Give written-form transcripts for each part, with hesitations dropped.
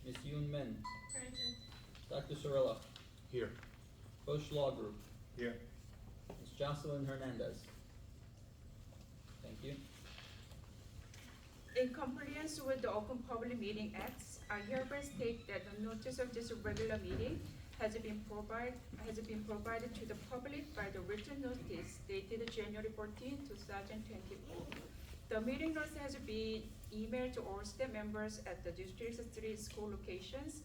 Ms. Yoon Min, Present. Dr. Sorella, Here. Bush Law Group, Here. Ms. Jocelyn Hernandez. Thank you. In compliance with the Open Public Meeting Acts, I hereby state that the notice of this regular meeting has been provided to the public by the written notice dated January 14, 2024. The meeting notice has been emailed to all staff members at the District 3 school locations,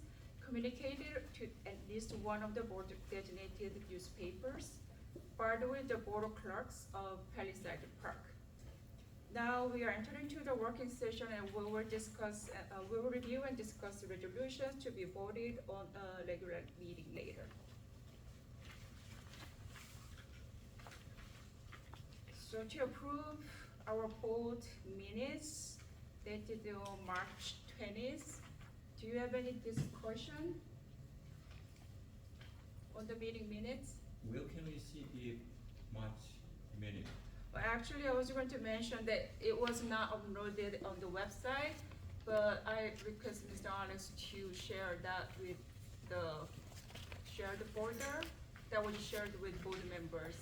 communicated to at least one of the board designated newspapers, filed with the board of clerks of Palisades Park. Now we are entering to the working session and we will review and discuss the resolutions to be voted on a regular meeting later. So to approve our board minutes dated on March 20th, do you have any discussion on the meeting minutes? Where can we see the March minute? Well, actually, I was going to mention that it was not uploaded on the website, but I request Mr. Alex to share that with share the folder that was shared with board members.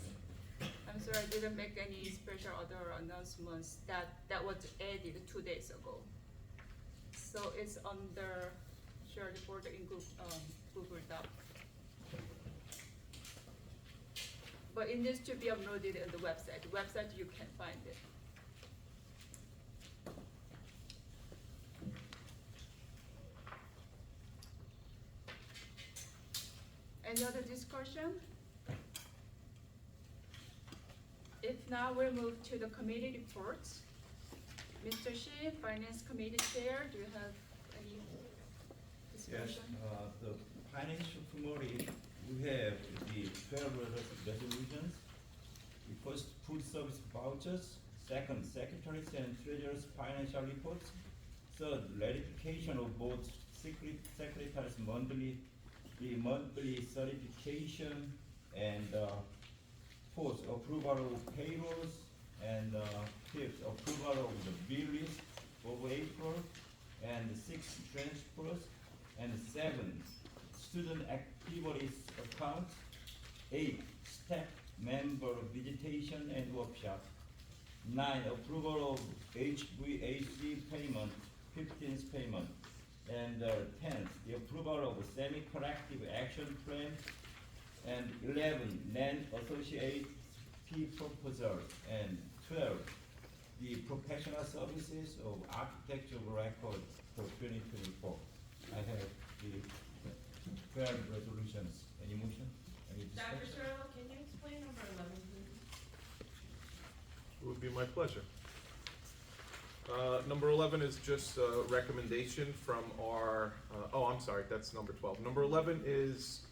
I'm sorry, I didn't make any special other announcements that was added 2 days ago. So it's under shared folder in Google Doc. But it needs to be uploaded on the website. The website, you can find it. Any other discussion? If not, we'll move to the committee reports. Mr. Shi, Finance Committee Chair, do you have any Yes, discussion? the financial committee, we have the 12 resolutions. The first, food service vouchers. Second, secretaries and treasurers' financial reports. Third, ratification of both secretaries' monthly certification, and fourth, approval of payrolls, and fifth, approval of the bill list for April, and sixth, transfers, and seventh, student activities account, eight, staff member visitation and workshop, nine, approval of HVAC payment, 15th payment, and 10th, the approval of a semi-corrective action plan, and 11, land associate fee proposal, and 12, the professional services of architectural record for 2024. I have the 12 resolutions. Any motion? Any Dr. discussion? Sorrell, can you explain number 11, please? It would be my pleasure. Number 11 is just a recommendation from our, oh, I'm sorry, that's number 12. Number 11 is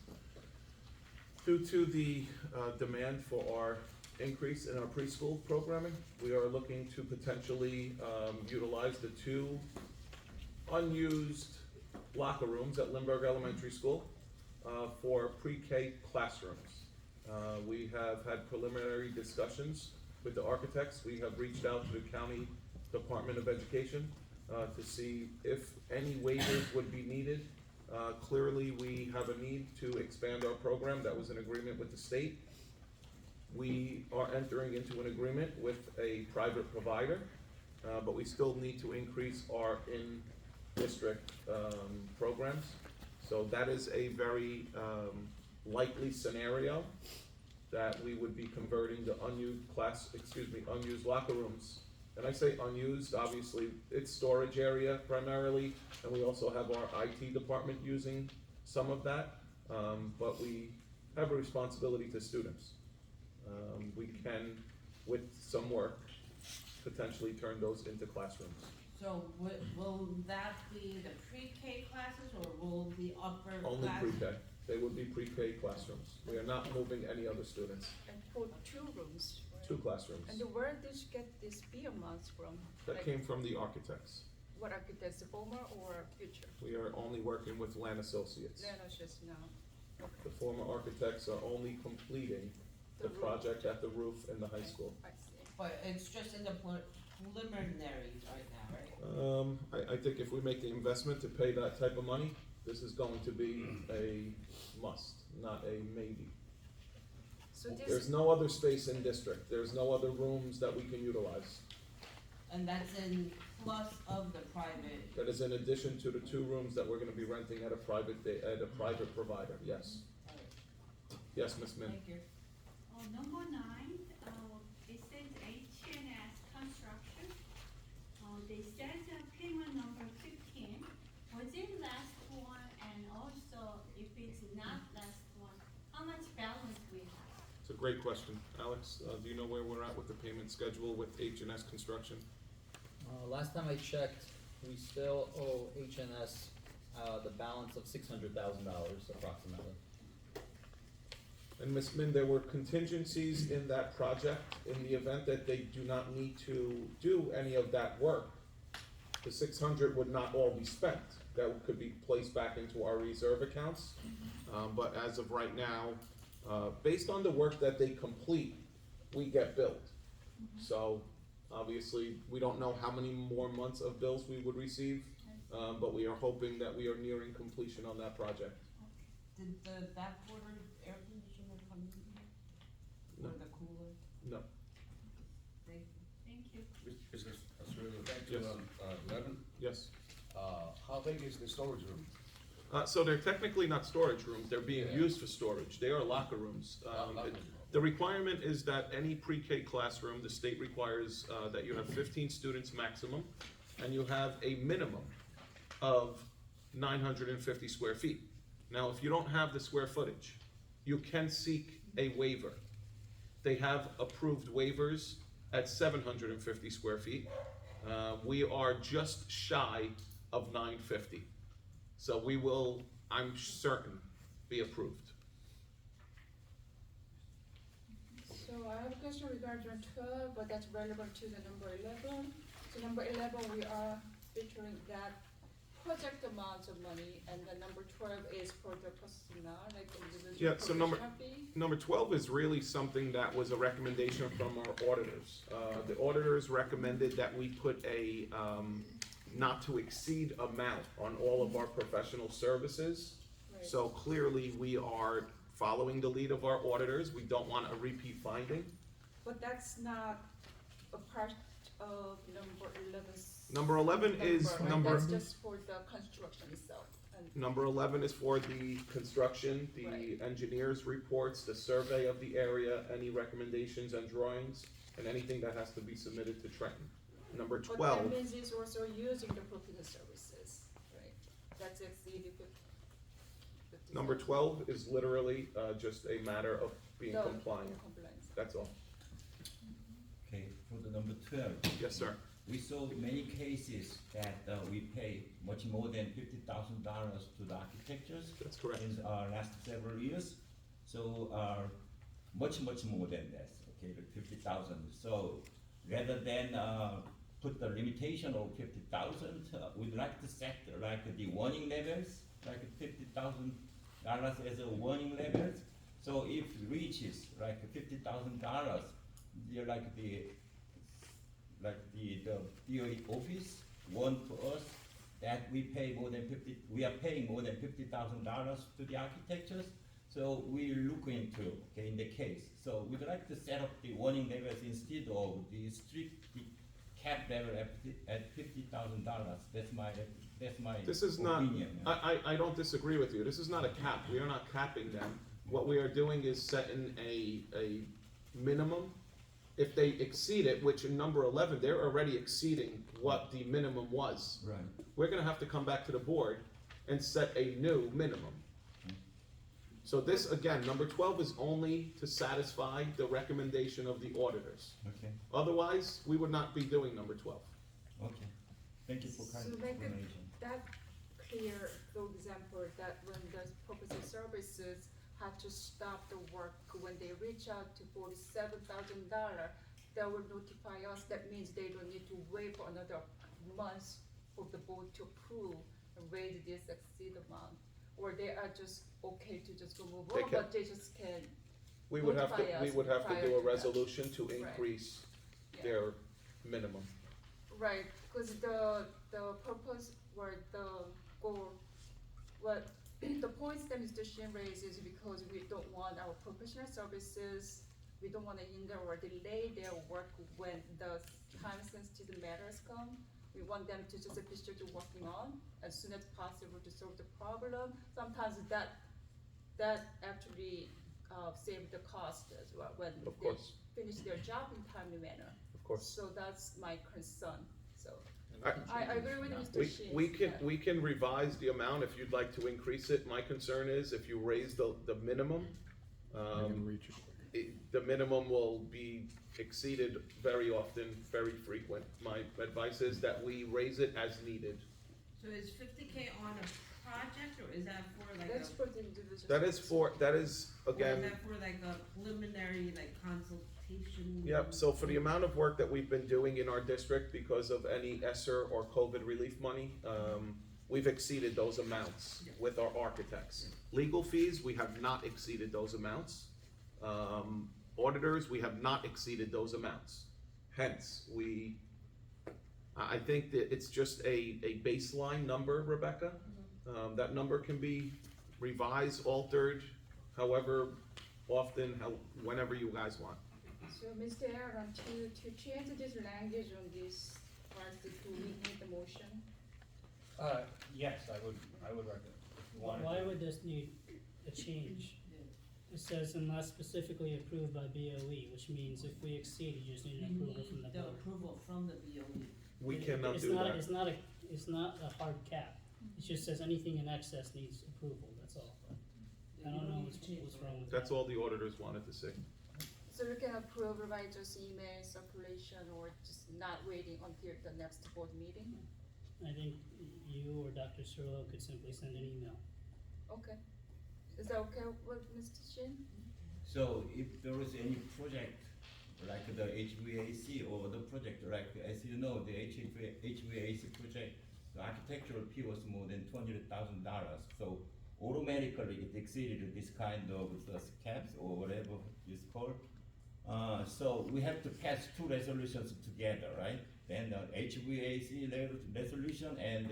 due to the demand for our increase in our preschool programming. We are looking to potentially utilize the 2 unused locker rooms at Lindbergh Elementary School for pre-K classrooms. We have had preliminary discussions with the architects. We have reached out to the County Department of Education to see if any waivers would be needed. Clearly, we have a need to expand our program. That was an agreement with the state. We are entering into an agreement with a private provider, but we still need to increase our in-district programs. So that is a very likely scenario that we would be converting the unused locker rooms. And I say unused, obviously, it's storage area primarily, and we also have our IT department using some of that, but we have a responsibility to students. We can, with some work, potentially turn those into classrooms. So will that be the pre-K classes or will the upper Only class? pre-K. They would be pre-K classrooms. We are not moving any other students. And for 2 rooms, right? 2 classrooms. And where did you get this BMS from? That Like, came from the architects. what architects, former or future? We are only working with Land Associates. Then it's just now. The former architects are only completing the The roof. project at the roof in the high school. I see. But it's just in the preliminaries right now, right? I think if we make the investment to pay that type of money, this is going to be a must, not a maybe. So this, There's no other space in district, there's no other rooms that we can utilize. And that's in plus of the private. That is in addition to the 2 rooms that we're gonna be renting at a private provider, yes. Yes, Ms. Min? Thank you. Number 9, it says H&S Construction. They said payment number 15. Was it last one? And also, if it's not last one, how much balance we have? It's a great question. Alex, do you know where we're at with the payment schedule with H&S Construction? Last time I checked, we still owe H&S, the balance of $600,000 approximately. And Ms. Min, there were contingencies in that project in the event that they do not need to do any of that work. The 600 would not all be spent. That could be placed back into our reserve accounts. But as of right now, based on the work that they complete, we get billed. So obviously, we don't know how many more months of bills we would receive, but we are hoping that we are nearing completion on that project. Did the backwater air conditioner come in? No. Or the cooler? No. Thank you. Thank you. Mr. Australia, back to, Yes. 11, Yes. how big is the storage room? So they're technically not storage rooms, they're being Yeah. used for storage, they are locker rooms. Locker room. The requirement is that any pre-K classroom, the state requires, that you have 15 students maximum, and you have a minimum of 950 square feet. Now, if you don't have the square footage, you can seek a waiver. They have approved waivers at 750 square feet. We are just shy of 950. So we will, I'm certain, be approved. so I have a question regarding 12, but that's relevant to the number 11. So number 11, we are featuring that project amount of money, and the number 12 is for the personnel, like individual Yeah, so number- professional fee. Number 12 is really something that was a recommendation from our auditors. The auditors recommended that we put a not to exceed amount on all of our professional services. Right. So clearly, we are following the lead of our auditors. We don't want a repeat finding. But that's not a part of number 11. Number 11 is right? number. That's just for the construction itself. And Number 11 is for the construction, the Right. engineer's reports, the survey of the area, any recommendations and drawings, and anything that has to be submitted to Trenton. Number but 12. that means it's also using the professional services, right? That's exceeded 50. Number 12 is literally just a matter of being The compliant, compliance. that's all. Okay, for the number 12, Yes, sir. we saw many cases that we pay much more than $50,000 to the architects That's correct. in last several years. So much more than that, okay, the 50,000. So rather than put the limitation of 50,000, we'd like to set like the warning levels, like $50,000 as a warning levels. So if it reaches like $50,000, they're like the BOE office warned to us that we pay more than we are paying more than $50,000 to the architects. So we look into, okay, in the case. So we'd like to set up the warning levels instead of the strict cap level at $50,000. That's my This is not, opinion. I don't disagree with you. This is not a cap. We are not capping them. What we are doing is setting a minimum. If they exceed it, which in number 11, they're already exceeding what the minimum was. Right. We're gonna have to come back to the board and set a new minimum. So this, again, number 12 is only to satisfy the recommendation of the auditors. Okay. Otherwise, we would not be doing number 12. Okay. Thank you for kind So like explanation. that clear, for example, that when the proposal services have to stop the work when they reach out to $47,000, they will notify us. That means they don't need to wait for another month for the board to approve and raise this exceed amount. Or they are just okay to just go move They on, can- but they just can, We would have Notify to, we us would have to prior do to a that. resolution to Right. increase yeah. their minimum. Right, because the purpose or the goal, what, the points that Mr. Shin raised is because we don't want our professional services, we don't wanna hinder or delay their work when the time-sensitive matters come. We want them to just be straight to working on as soon as possible to solve the problem. Sometimes that actually, save the cost as well, when Of they course. finish their job in timely manner. Of course. So that's my concern, so. And we can I change agree it with now. Mr. Shin. We can revise the amount if you'd like to increase it. My concern is if you raise the minimum, the minimum will be exceeded very often, very frequent. My advice is that we raise it as needed. So is 50K on a project, or is that for like That's a, for the individual. That is or is again, that for like a preliminary, like consultation? yep, so for the amount of work that we've been doing in our district because of any ESSER or COVID relief money, we've exceeded those amounts with our architects. Legal fees, we have not exceeded those amounts. Auditors, we have not exceeded those amounts. Hence, I think that it's just a baseline number, Rebecca. That number can be revised, altered, however often, whenever you guys want. So, Mr. Aaron, to change this language on this part, do we need the motion? Yes, I would recommend. If you wanted Why to. would this need a change? It says unless specifically approved by BOE, which means if we exceed, you just need You an approval from need the the board. approval from the BOE. We It- cannot it's do not- that. It's not a hard cap. It just says anything in excess needs approval, that's all. I don't know what's wrong with that. That's all the auditors wanted to see. So we can approve by just email circulation or just not waiting until the next board meeting? I think you or Dr. Cirillo could simply send an email. Okay. Is that okay with Mr. Shin? So if there is any project, like the HVAC or the project, like, as you know, the HVAC project, the architectural fee was more than $200,000, so automatically it exceeded this kind of the caps or whatever it's called. So we have to pass two resolutions together, right? Then the HVAC resolution and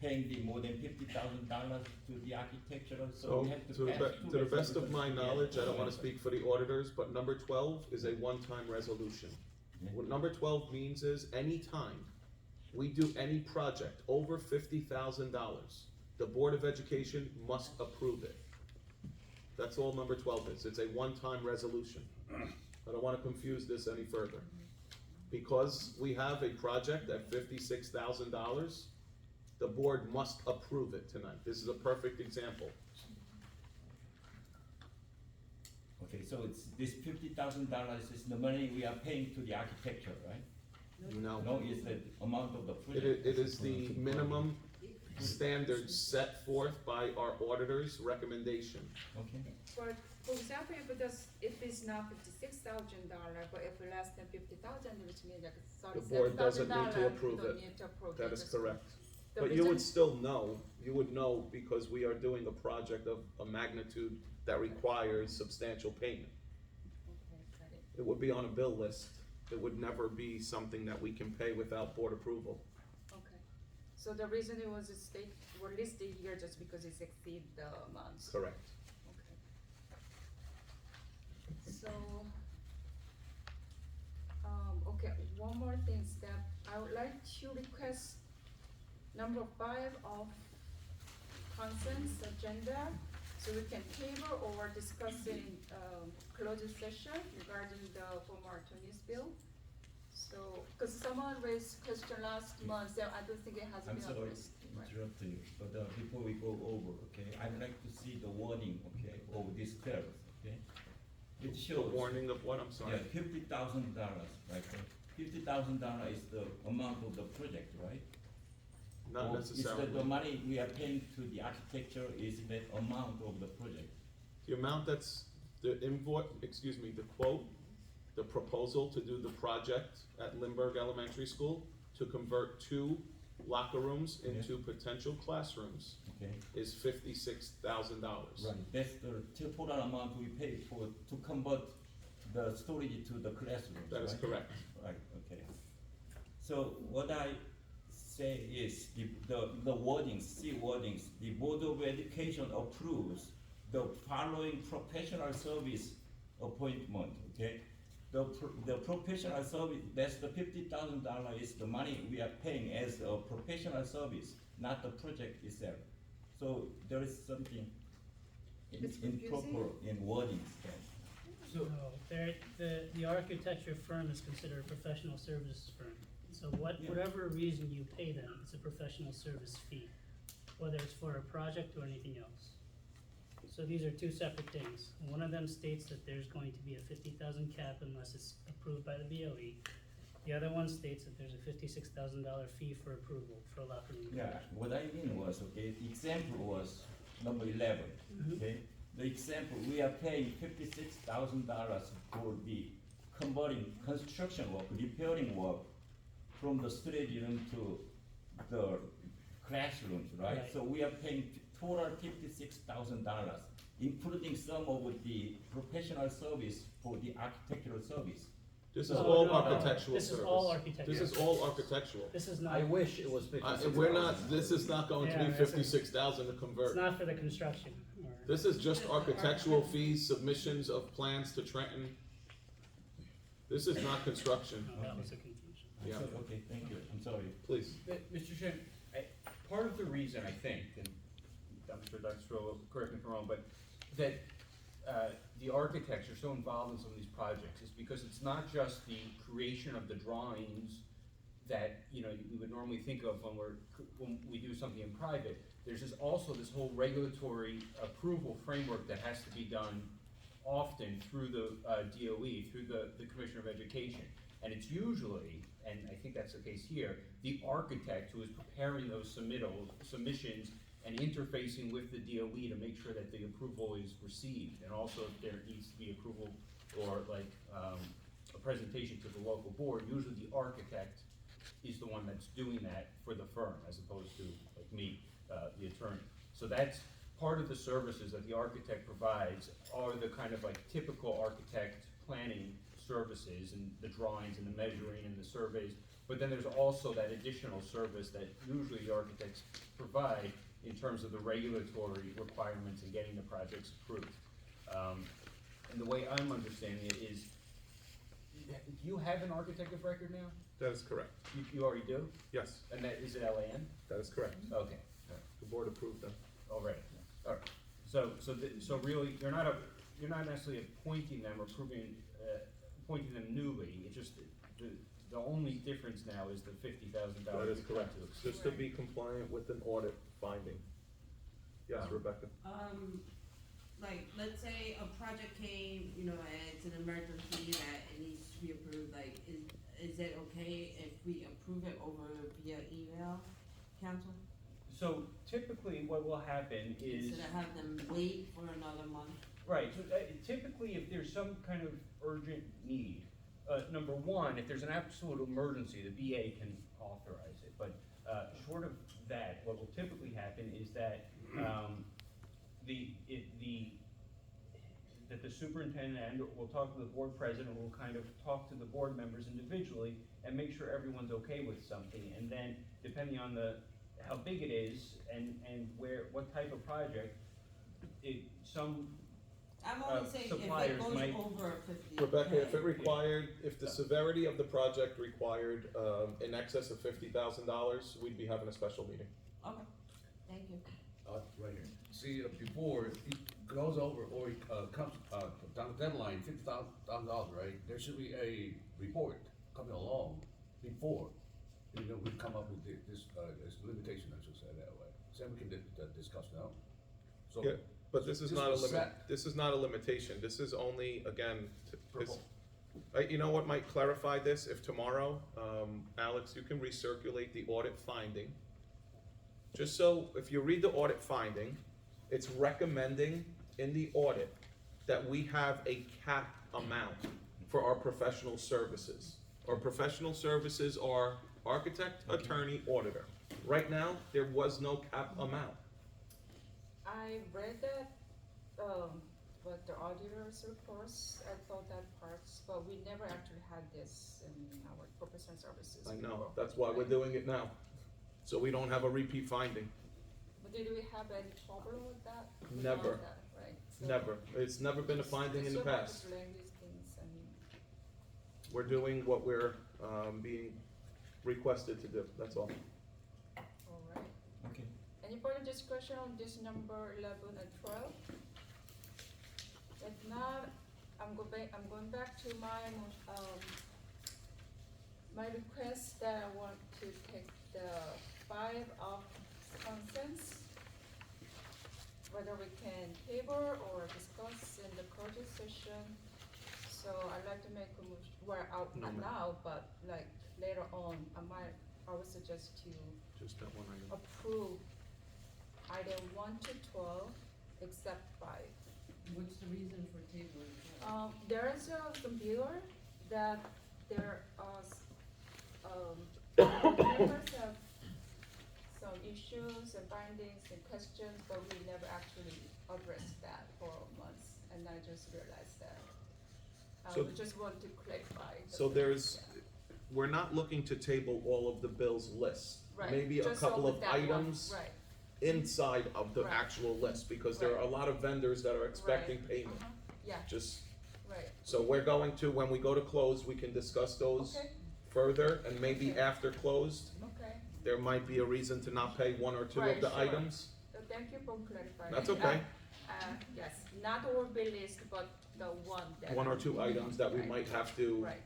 paying the more than $50,000 to the architectural, so So, we have to to the pass be- two to the best of my resolutions knowledge, I don't wanna together. speak for the auditors, but number 12 is a one-time resolution. Yeah. What number 12 means is anytime we do any project over $50,000, the Board of Education must approve it. That's all number 12 is. It's a one-time resolution. I don't wanna confuse this any further. Because we have a project at $56,000, the board must approve it tonight. This is a perfect example. Okay, so it's, this $50,000 is the money we are paying to the architecture, right? No, No, it's the amount of the project. it is the minimum standards set forth by our auditor's recommendation. Okay, For example, if it's not $56,000, but if less than 50,000, which means like The board doesn't $37,000, need to approve you don't it. need to approve That it. is Just- correct. the But you would reason- still know, you would know because we are doing a project of a magnitude that requires substantial payment. Okay, got it. It would be on a bill list. It would never be something that we can pay without board approval. Okay. So the reason it was listed here just because it's exceed the amounts. Correct. Okay. So, okay, one more thing, Steph, I would like to request number 5 of consent agenda, so we can table or discuss in, closed session regarding the former attorney's bill. So, cause someone raised question last month, so I don't think it has I'm been sorry, addressed. Right. interrupting you, but before we go over, okay, I'd like to see the warning, okay, of this term, okay? It The shows. warning of what, I'm sorry? Yeah, $50,000, right? $50,000 is the amount of the project, right? Not Or is necessarily. the money we are paying to the architecture is that amount of the project? The amount that's, the invoice, the quote, the proposal to do the project at Lindbergh Elementary School to convert 2 locker rooms into potential classrooms Okay, is $56,000. right, that's the total amount we pay for, to convert the storage to the classrooms, That is right? correct. Right, okay. So what I say is the wordings, C wordings, the Board of Education approves the following professional service appointment, okay? The professional service, that's the $50,000 is the money we are paying as a professional service, not the project itself. So there is something It's improper confusing. in wordings then. No, the architecture firm is considered a professional services firm. So Yeah. whatever reason you pay them, it's a professional service fee, whether it's for a project or anything else. So these are two separate things. One of them states that there's going to be a 50,000 cap unless it's approved by the BOE. The other one states that there's a $56,000 fee for approval for a locker room. Yeah, what I mean was, okay, the example was number 11, okay? The example, we are paying $56,000 for the converting construction work, repairing work from the study room to the classrooms, right? Right. So we are paying total $56,000, including some of the professional service for the architectural service. This is No, all no, no. architectural This service. is all architectural. This is all architectural. This is not. I wish it was 56,000. We're not, this is not going to be Yeah, this is- 56,000 to It's convert. not for the construction or. This is just architectural fees, submissions of plans to Trenton. This is not construction, No, that was a confusion. yeah, Okay, thank you, I'm sorry. please. Mr. Shin, part of the reason I think, and I'm sure Dr. Stroh will correct me if I'm wrong, but that the architects are so involved in some of these projects is because it's not just the creation of the drawings that, you know, we would normally think of when we do something in private. There's also this whole regulatory approval framework that has to be done often through the DOE, through the Commissioner of Education. And it's usually, and I think that's the case here, the architect who is preparing those submissions and interfacing with the DOE to make sure that the approval is received. And also if there needs to be approval or like a presentation to the local board, usually the architect is the one that's doing that for the firm as opposed to like me, the attorney. So that's part of the services that the architect provides are the kind of like typical architect planning services and the drawings and the measuring and the surveys. But then there's also that additional service that usually the architects provide in terms of the regulatory requirements and getting the projects approved. And the way I'm understanding it is, do you have an architect of record now? That is correct, You already do? yes, And that, is it LAN? that is correct. Okay, The board approved them. already, alright. So really, you're not necessarily appointing them or appointing them newly, it's just the only difference now is the $50,000. That is correct, just to be compliant with an audit finding. Yes, Rebecca? Like, let's say a project came, you know, and it's an emergency that it needs to be approved, like, is it okay if we approve it over via email, council? So typically what will happen is. Instead of have them wait for another month? Right, so typically if there's some kind of urgent need, number one, if there's an absolute emergency, the BA can authorize it. But short of that, what will typically happen is that that the superintendent will talk to the board president, will kind of talk to the board members individually and make sure everyone's okay with something. And then depending on how big it is and what type of project, I'm only saying if it suppliers goes might- over 50. Rebecca, if it required, if the severity of the project required, in excess of $50,000, we'd be having a special meeting. Okay, thank you. Right here. See, before it goes over or it comes down the deadline, $50,000, right? There should be a report coming along before, you know, we come up with this limitation, I should say that way. So we can discuss now. So. Yeah, but this is This not a was limit, set. this is not a limitation, this is only, again, you know what might clarify this, if tomorrow, Alex, you can recirculate the audit finding. Just so, if you read the audit finding, it's recommending in the audit that we have a cap amount for our professional services. Our professional services are architect, attorney, auditor. Right now, there was no cap amount. I read that, but the auditor's reports, I thought that parts, but we never actually had this in our professional services. I know, before. that's why we're doing it now, so we don't have a repeat finding. But did we have any trouble with that? We Never. had that, right? So Never, it's never been a finding in the so much past. to blame these things, I mean, We're doing what we're, being requested to do, that's all. all right. Okay. Any further discussion on this number 11 and 12? If not, I'm going back to my, my request that I want to take the 5 of consents, whether we can table or discuss in the closed session. So I'd like to make a motion, well, not No, ma'am. now, but like later on, I would suggest to Just that one item. approve item 1 to 12, except 5. What's the reason for tabling that? There is a computer that there are, members have some issues and findings and questions, but we never actually addressed that for months, and I just realized that. So- We just want to clarify. So we're not looking to table all of the bills list. Right, Maybe a just couple over of that one, items right, inside of the Right. actual list, because there are a lot of vendors that are expecting payment. yeah, Just, right, so we're going to, when we go to close, we can discuss those okay, further, and maybe Okay. after closed, okay. there might be a reason to not pay one or two Right, of the sure. items. Thank you for clarifying. That's okay. Yes, not all bill list, but the one that. One or two items that we Right. might have to Right,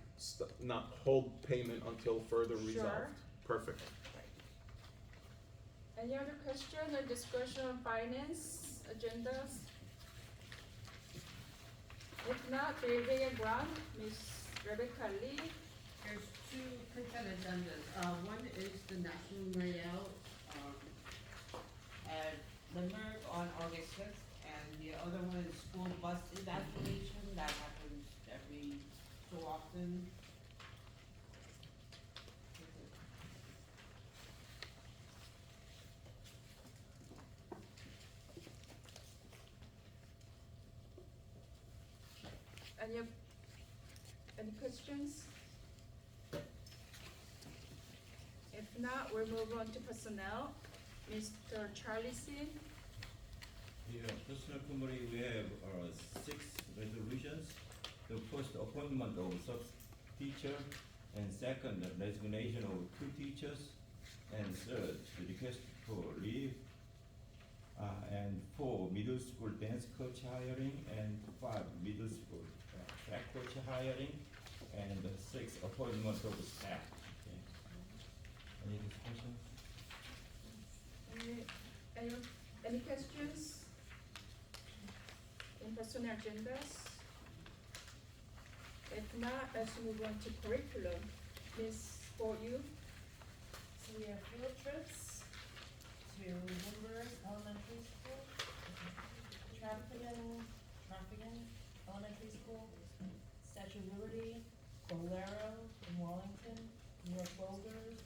not hold payment until further resolved. Sure. Perfect. right. Any other question or discussion on finance agendas? If not, building and ground, Ms. Rebecca Lee. There's two consent agendas. One is the National Night Out, at Limerick on August 6th, and the other one is school bus evacuation that happens every so often. Any questions? If not, we'll move on to personnel. Mr. Charlie Sin. Yeah, personnel committee, we have, 6 resolutions. The first, appointment of sub-teacher, and second, the resignation of 2 teachers, and third, the request for leave, and 4, middle school dance coach hiring, and 5, middle school track coach hiring, and 6, appointment of staff. Okay. Any discussion? Any questions in personnel agendas? If not, let's move on to curriculum. Ms. For you, So we have field trips to Woodward Elementary School, Traffican Elementary School, Statue of Liberty, Bolero in Wallington, New York Boulders,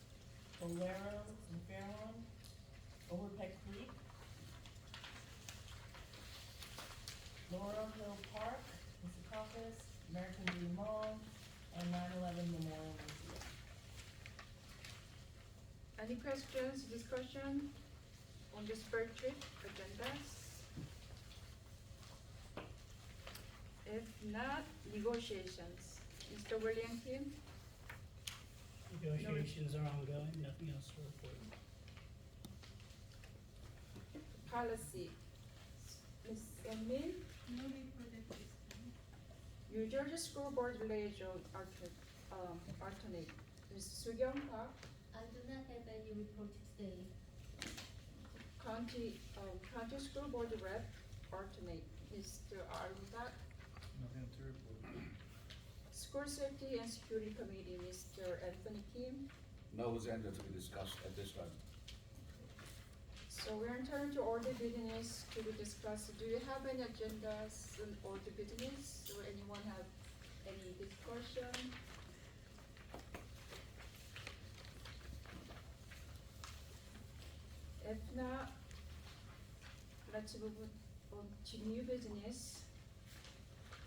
Bolero in Fairlawn, Overpeck Creek, Laurel Hill Park, Secaucus, American Dream Mall, and 9/11 Memorial Museum. any questions, discussion on this bird trip agendas? If not, negotiations. Mr. William Kim, Negotiations are ongoing, nothing else to report. policy. Ms. Emin, No report at this time. New Jersey School Board Liaison alternate. Ms. Sugyong Park, I do not have any report today. County School Board Rep alternate. Mr. Arundak. Nothing to report. School Safety and Security Committee, Mr. Anthony Kim. No agenda to be discussed at this time. So we're entering to order business to be discussed. Do you have any agendas on order business? Do anyone have any discussion? If not, let's move on to new business.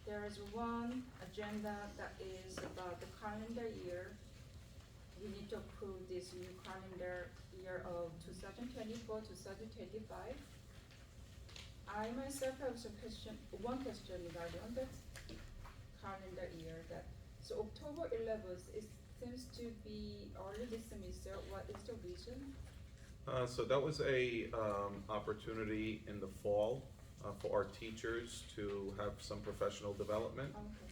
there is one agenda that is about the calendar year. We need to approve this new calendar year of 2024, 2025. I myself have one question regarding on that calendar year that, so October 11th, it seems to be early dismissal. What is the reason? So that was a opportunity in the fall for our teachers to have some professional development. Okay.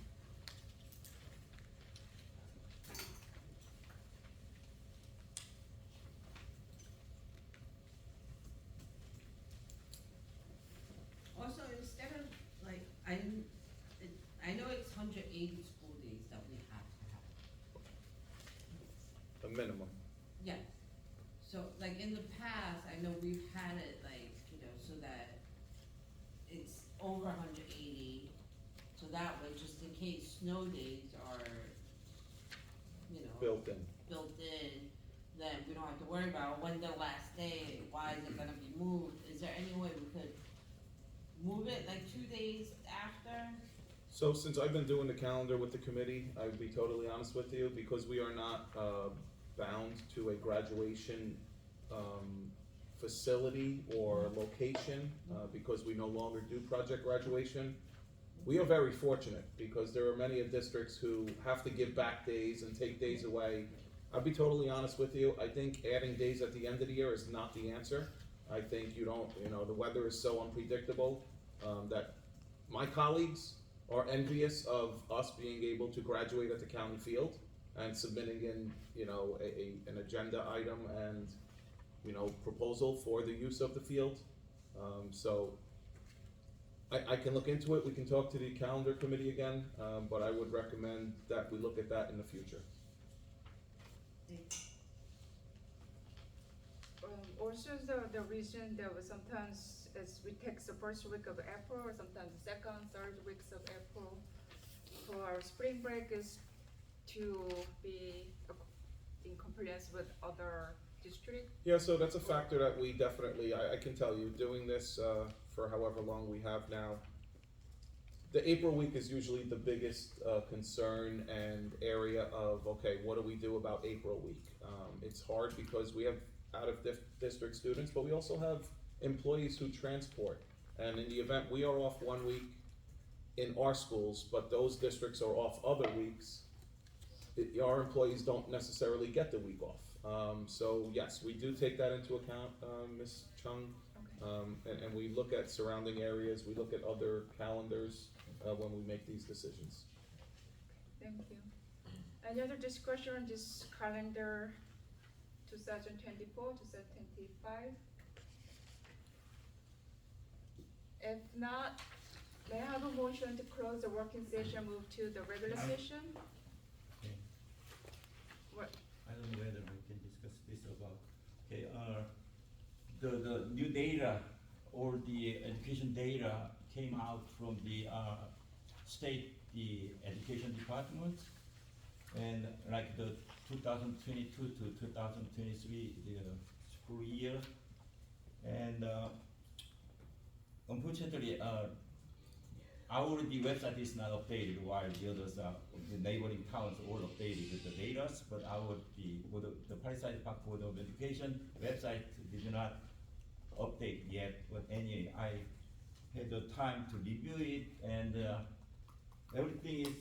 Also, instead of, like, I know it's 180 school days that we have to have. A minimum. Yes. So, like, in the past, I know we've had it, like, you know, so that it's over 180, so that way, just in case snow days are, you know. Built in. Built in, then we don't have to worry about when the last day, why is it gonna be moved? Is there any way we could move it like 2 days after? So since I've been doing the calendar with the committee, I'll be totally honest with you, because we are not bound to a graduation facility or location, because we no longer do project graduation. We are very fortunate, because there are many districts who have to give back days and take days away. I'll be totally honest with you, I think adding days at the end of the year is not the answer. I think you know, the weather is so unpredictable, that my colleagues are envious of us being able to graduate at the county field and submitting in, you know, an agenda item and, you know, proposal for the use of the field. So I can look into it, we can talk to the calendar committee again, but I would recommend that we look at that in the future. Also, the reason that was sometimes as we take the first week of April, or sometimes the second, third weeks of April for our spring break is to be in compliance with other districts. Yeah, so that's a factor that we definitely, I can tell you, doing this for however long we have now, the April week is usually the biggest concern and area of, okay, what do we do about April week? It's hard because we have out-of-district students, but we also have employees who transport. And in the event we are off 1 week in our schools, but those districts are off other weeks, our employees don't necessarily get the week off. So yes, we do take that into account, Ms. Chung. Okay. And we look at surrounding areas, we look at other calendars when we make these decisions. Thank you. Any other discussion on this calendar 2024, 2025? If not, may I have a motion to close the working session, move to the regular session? Okay. What? I don't know whether we can discuss this about, okay, the new data or the education data came out from the the education department, and like the 2022 to 2023 the school year, and unfortunately our the website is not updated, while the others the neighboring towns all updated with the data, but the Palisades Park Board of Education website did not update yet. But anyway, I had the time to review it, and everything is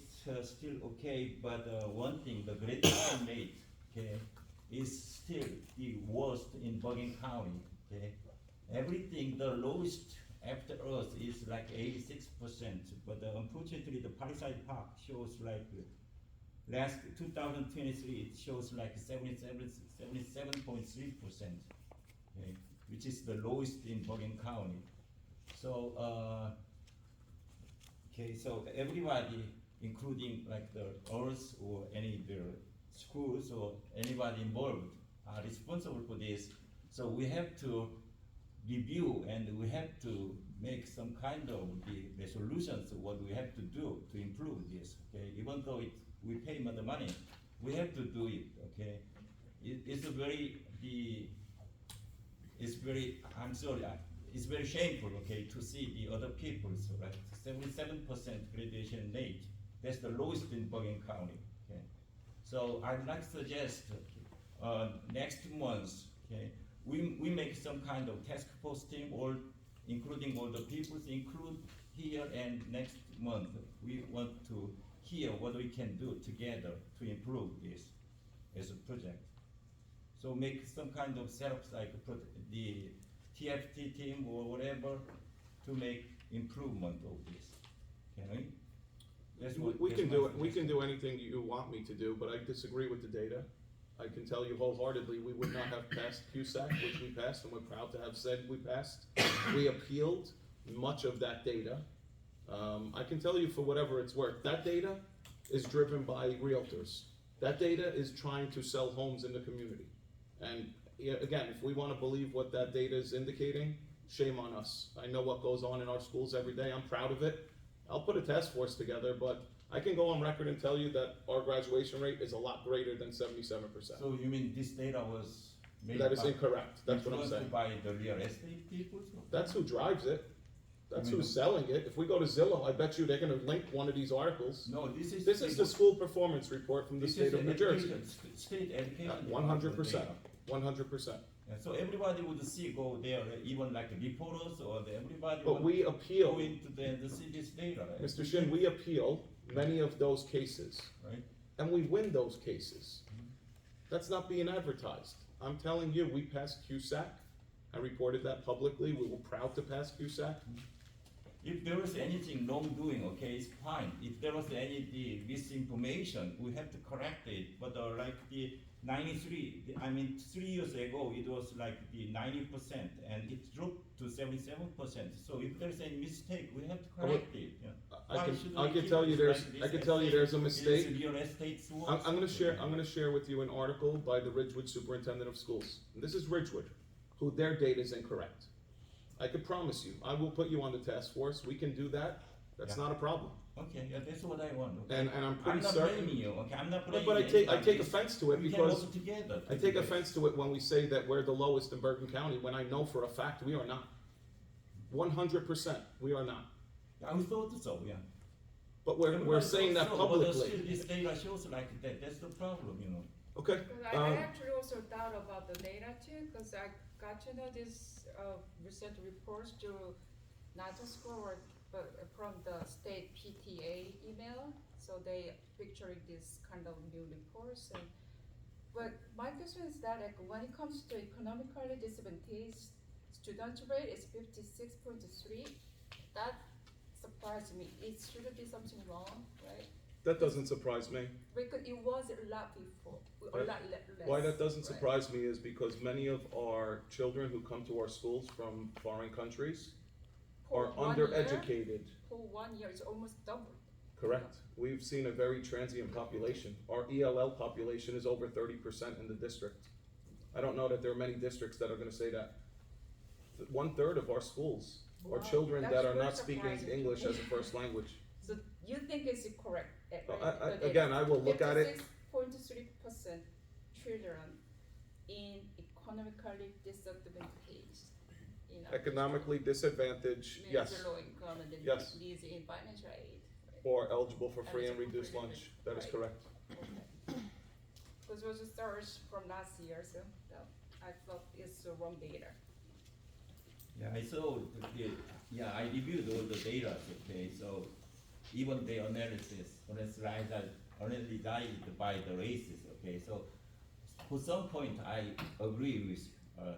still okay. But one thing, the graduation rate, okay, is still the worst in Bergen County. Okay, everything the lowest after us is like 86%, but unfortunately the Palisades Park shows like last 2023 it shows like 77.3%, okay, which is the lowest in Bergen County. So okay, so everybody, including like the earth or any the schools or anybody involved, are responsible for this. So we have to review and we have to make some kind of the solutions of what we have to do to improve this. Okay, even though we pay the money, we have to do it. Okay, it's very. I'm sorry. it's very shameful, okay, to see the other people's, right, 77% graduation rate. That's the lowest in Bergen County, okay? So I'd like to suggest, next month, okay, we make some kind of task force team, or including all the peoples, include here, and next month, we want to hear what we can do together to improve this as a project. So make some kind of setup, like put the TFT team or whatever, to make improvement of this. Can we? We can do it, we can suggestion. do anything you want me to do, but I disagree with the data. I can tell you wholeheartedly, we would not have passed CUSAC, which we passed, and we're proud to have said we passed. We appealed much of that data. I can tell you for whatever it's worth, that data is driven by realtors. That data is trying to sell homes in the community. And yeah, again, if we wanna believe what that data is indicating, shame on us. I know what goes on in our schools every day, I'm proud of it. I'll put a task force together, but I can go on record and tell you that our graduation rate is a lot greater than 77%. So you mean this data was made That is by- incorrect, that's what I'm influenced saying. by the real estate people? That's who drives it. That's I mean, who's selling it. If we go to Zillow, I bet you they're gonna link one of these articles. No, this is. This is the school performance report from the this state is of New Jersey. State education. 100%, 100%. And so everybody would see, go there, even like reporters or everybody. But would we Go appeal, into the see this data, right? Mr. Shin, we appeal many of those cases. Right? And we win those cases. That's not being advertised. I'm telling you, we passed CUSAC. I reported that publicly. We were proud to pass CUSAC. If there was anything wrongdoing, okay, it's fine. If there was any the misinformation, we have to correct it. But like the 93, I mean, 3 years ago, it was like the 90%, and it dropped to 77%. So if there's any mistake, we have to correct it. Yeah. Why should I we can keep tell you it there's, like this I can and tell you say there's a it mistake. is real estate I'm gonna share with you an article by the Ridgewood Superintendent of Schools. And this is Ridgewood, who their data is incorrect. I could promise you, I will put you on the task force, we can do that, that's Yeah. not a problem. Okay, yeah, that's what I want. Okay? And I'm pretty I'm not certain. blaming you, okay? I'm not But blaming I you. take Anybody. offense to it We can because, work together. I take offense to it when we say that we're the lowest in Bergen County, when I know for a fact we are not. 100%, we are not. I thought so, yeah. But we're Everybody saying that thought so, but still publicly. this data shows like that, that's the problem, you know. Okay, But I actually also thought about the data too, because I got to know this recent reports to not just school, but from the state PTA email. So they picturing this kind of new reports. And, but my question is that like, when it comes to economically disadvantaged student rate is 56.3. That surprised me. It should be something wrong, right? that doesn't surprise me. Because it was a lot before, a Right. lot less. Why that doesn't right? surprise me is because many of our children who come to our schools from foreign countries are For 1 year, undereducated. For 1 year, it's almost double. Correct. We've seen a very transient population. Our ELL population is over 30% in the district. I don't know that there are many districts that are gonna say that. 1/3 of our schools are Wow, children that's that are very not speaking surprising to English me. as a first language. So you think it's correct? Again, I will look at it. 56.3% children in economically disadvantaged, you know. Economically disadvantaged, means yes, low income and then Yes. needs in financial aid. Right? or eligible for free and Eligible for reduced free lunch. and- That is right. correct. Okay. Because it was a search from last year, so I thought it's the wrong data. Yeah, I saw, yeah, I reviewed all the data, okay, so even the analysis analyzed by the races, okay, so for some point, I agree with,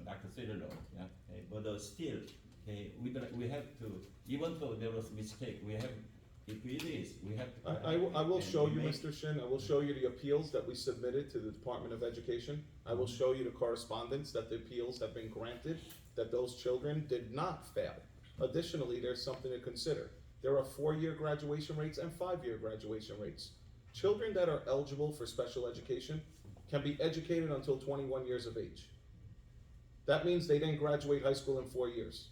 Dr. Cirillo, yeah, okay, but still, okay, we have to, even though there was mistake, we have, if it is, we have to. I will and show you, make- Mr. Shin, I will show you the appeals that we submitted to the Department of Education. I will show you the correspondence that the appeals have been granted, that those children did not fail. Additionally, there's something to consider. There are 4-year graduation rates and 5-year graduation rates. Children that are eligible for special education can be educated until 21 years of age. That means they didn't graduate high school in 4 years.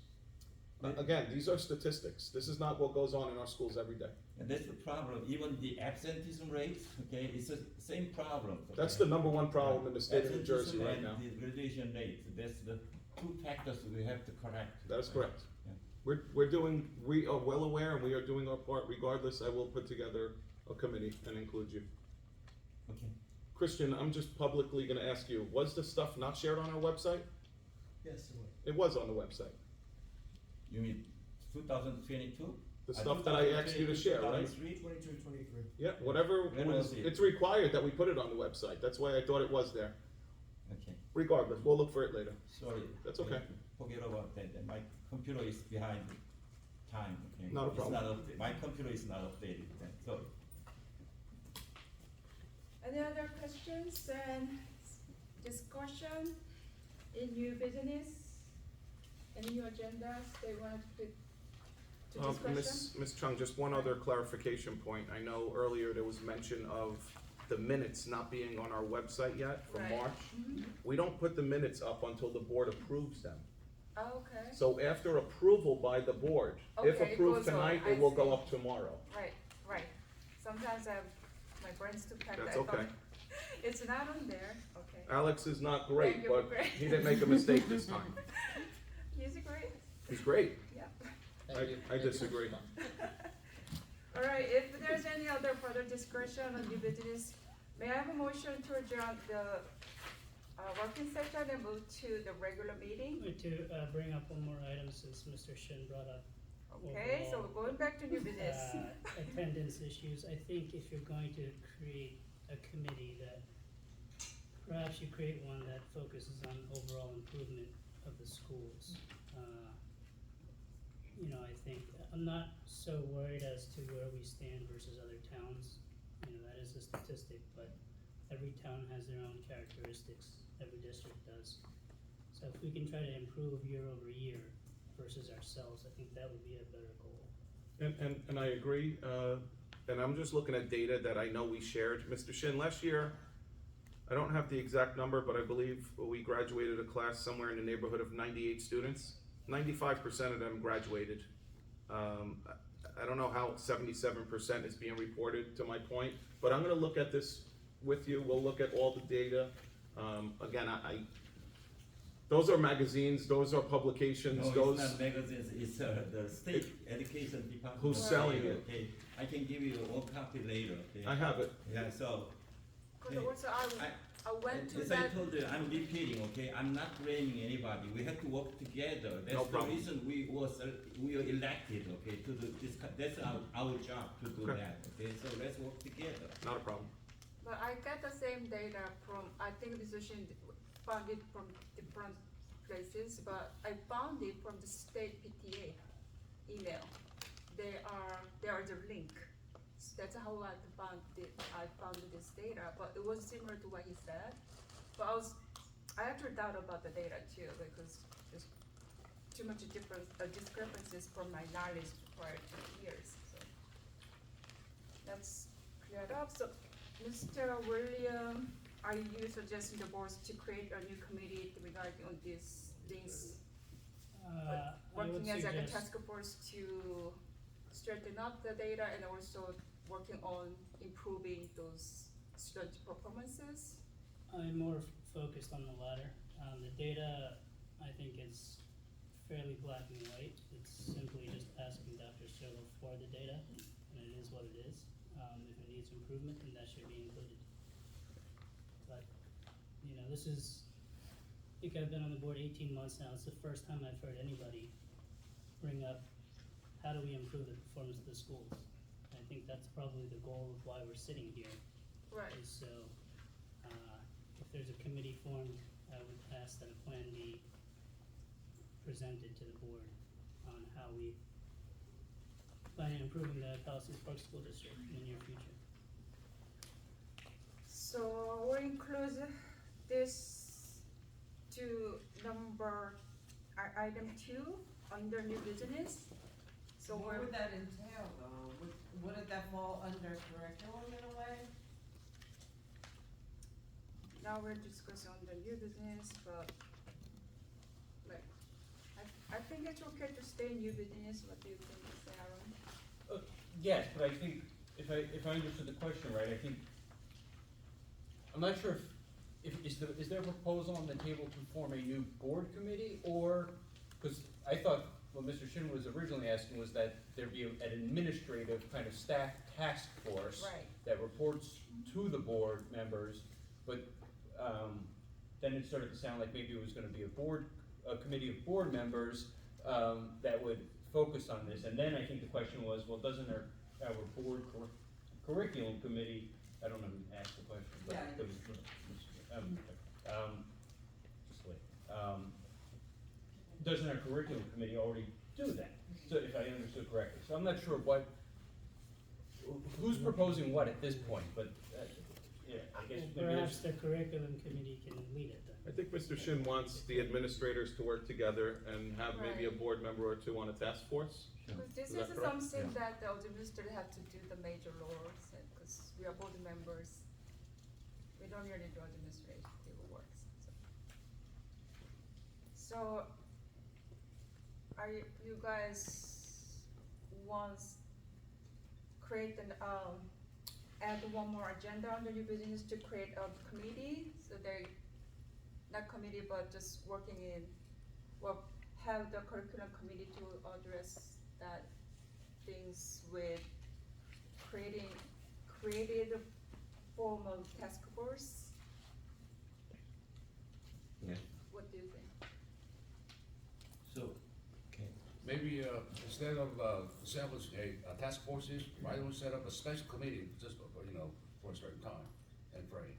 Again, these are statistics. This is not what goes on in our schools every day. And that's the problem, even the absenteeism rates, okay, it's the same problem. That's okay? the number one problem in the state of New Jersey Absenteeism right and now. the graduation rate, that's the two factors we have to correct. That is correct. Yeah. We are well aware and we are doing our part. Regardless, I will put together a committee and include you. Okay. Christian, I'm just publicly gonna ask you, was the stuff not shared on our website? Yes, it was. It was on the website. You mean 2022? The stuff that I asked you to share, right? 2023? 22, 23. Yeah, whatever When was it? it's required that we put it on the website. That's why I thought it was there. Okay, Regardless, we'll look for it later. sorry. That's okay. Forget about that. My computer is behind time, okay? Not a It's problem. not updated. My computer is not updated, then, sorry. Any other questions and discussion in new business? Any new agendas they want to put to discussion? Ms. Chung, just one other clarification point. I know earlier there was mention of the minutes not being on our website yet from Right. March. Mhm. We don't put the minutes up until the board approves them. Oh, okay, So after approval by the board, if Okay, it approved goes on. tonight, I it will see. go up tomorrow. right, right. Sometimes my brain's too packed. That's I thought- okay. It's not on there, okay. Alex is not Thank great, you, but great. he didn't make a mistake this time. Is it great? He's great. Yeah. Thank you. I Thank you, disagree. Mr. Khan. All right, if there's any other further discussion on new business, may I have a motion to adjourn the working session and move to the regular meeting? To bring up one more item since Mr. Shin brought up Okay, so we're going back to new business. attendance issues. I think if you're going to create a committee that, perhaps you create one that focuses on overall improvement of the schools. I think, I'm not so worried as to where we stand versus other towns. That is a statistic, but every town has their own characteristics, every district does. So if we can try to improve year over year versus ourselves, I think that would be a better goal. And I agree, and I'm just looking at data that I know we shared. Mr. Shin, last year, I don't have the exact number, but I believe we graduated a class somewhere in the neighborhood of 98 students. 95% of them graduated. I don't know how 77% is being reported, to my point, but I'm gonna look at this with you. We'll look at all the data. Again, those are magazines, those are publications, No, those. it's not magazines, it's the state education department. Who's selling it? Okay, I can give you one copy later, okay? I have it. Yeah, so, Cause also I went to as I that, told you, I'm repeating, okay, I'm not blaming anybody, we have to work together. No That's the problem. reason we were elected, okay, to do this, that's our job to do Okay. that, okay, so let's work together. Not a problem. but I got the same data from, I think Mr. Shin found it from different places, but I found it from the state PTA email. There is a link. So that's how I found this data, but it was similar to what he said. But I actually doubt about the data too, because there's too much discrepancies from my knowledge prior to years, so. That's cleared up, so, Mr. William, are you suggesting the board to create a new committee regarding on these things? I would Working as like a suggest, task force to straighten up the data and also working on improving those student performances? I'm more focused on the latter. The data, I think, is fairly black and white. It's simply just asking Dr. Sherlock for the data, and it is what it is. If it needs improvement, then that should be included. But, this is, I think I've been on the board 18 months now. It's the first time I've heard anybody bring up, how do we improve the performance of the schools? I think that's probably the goal of why we're sitting here. Right. Is so, if there's a committee formed, I would ask that a plan be presented to the board on how we plan on improving the Palisades Park School District in the near future. So we'll include this to item 2 under new business. So What we're, would that entail though? Wouldn't that fall under curriculum in a way? now we're discussing on the new business, but like, I think it's okay to stay in new business. What do you think, Mr. Aaron? Yes, but I think, if I understood the question right, I think, I'm not sure is there a proposal on the table to form a new board committee, or, because I thought what Mr. Shin was originally asking was that there be an administrative kind of staff task force Right. that reports to the board members, but, then it started to sound like maybe it was gonna be a committee of board members, that would focus on this, and then I think the question was, well, doesn't our board curriculum committee, I don't know who asked the question, but Yeah. it was, just wait, doesn't our curriculum committee already do that? So if I understood correctly, so I'm not sure who's proposing what at this point, but, yeah, I guess maybe Perhaps there's, the curriculum committee can lead it then. I think Mr. Shin wants the administrators to work together and have maybe a Right. board member or two on a task force. Because this Is that is correct? something that the administrator have to do the major laws, and, because we are board members, we don't really do administrative works, so. So, are you guys wants create an, add one more agenda under new business to create a committee, so they, not committee, but just working in, well, have the curriculum committee to address that things with created a form of task force? Yeah. What do you think? So, okay, Maybe, instead of, establishing a task forces, why don't we set up a special committee just for, for a certain time and pray?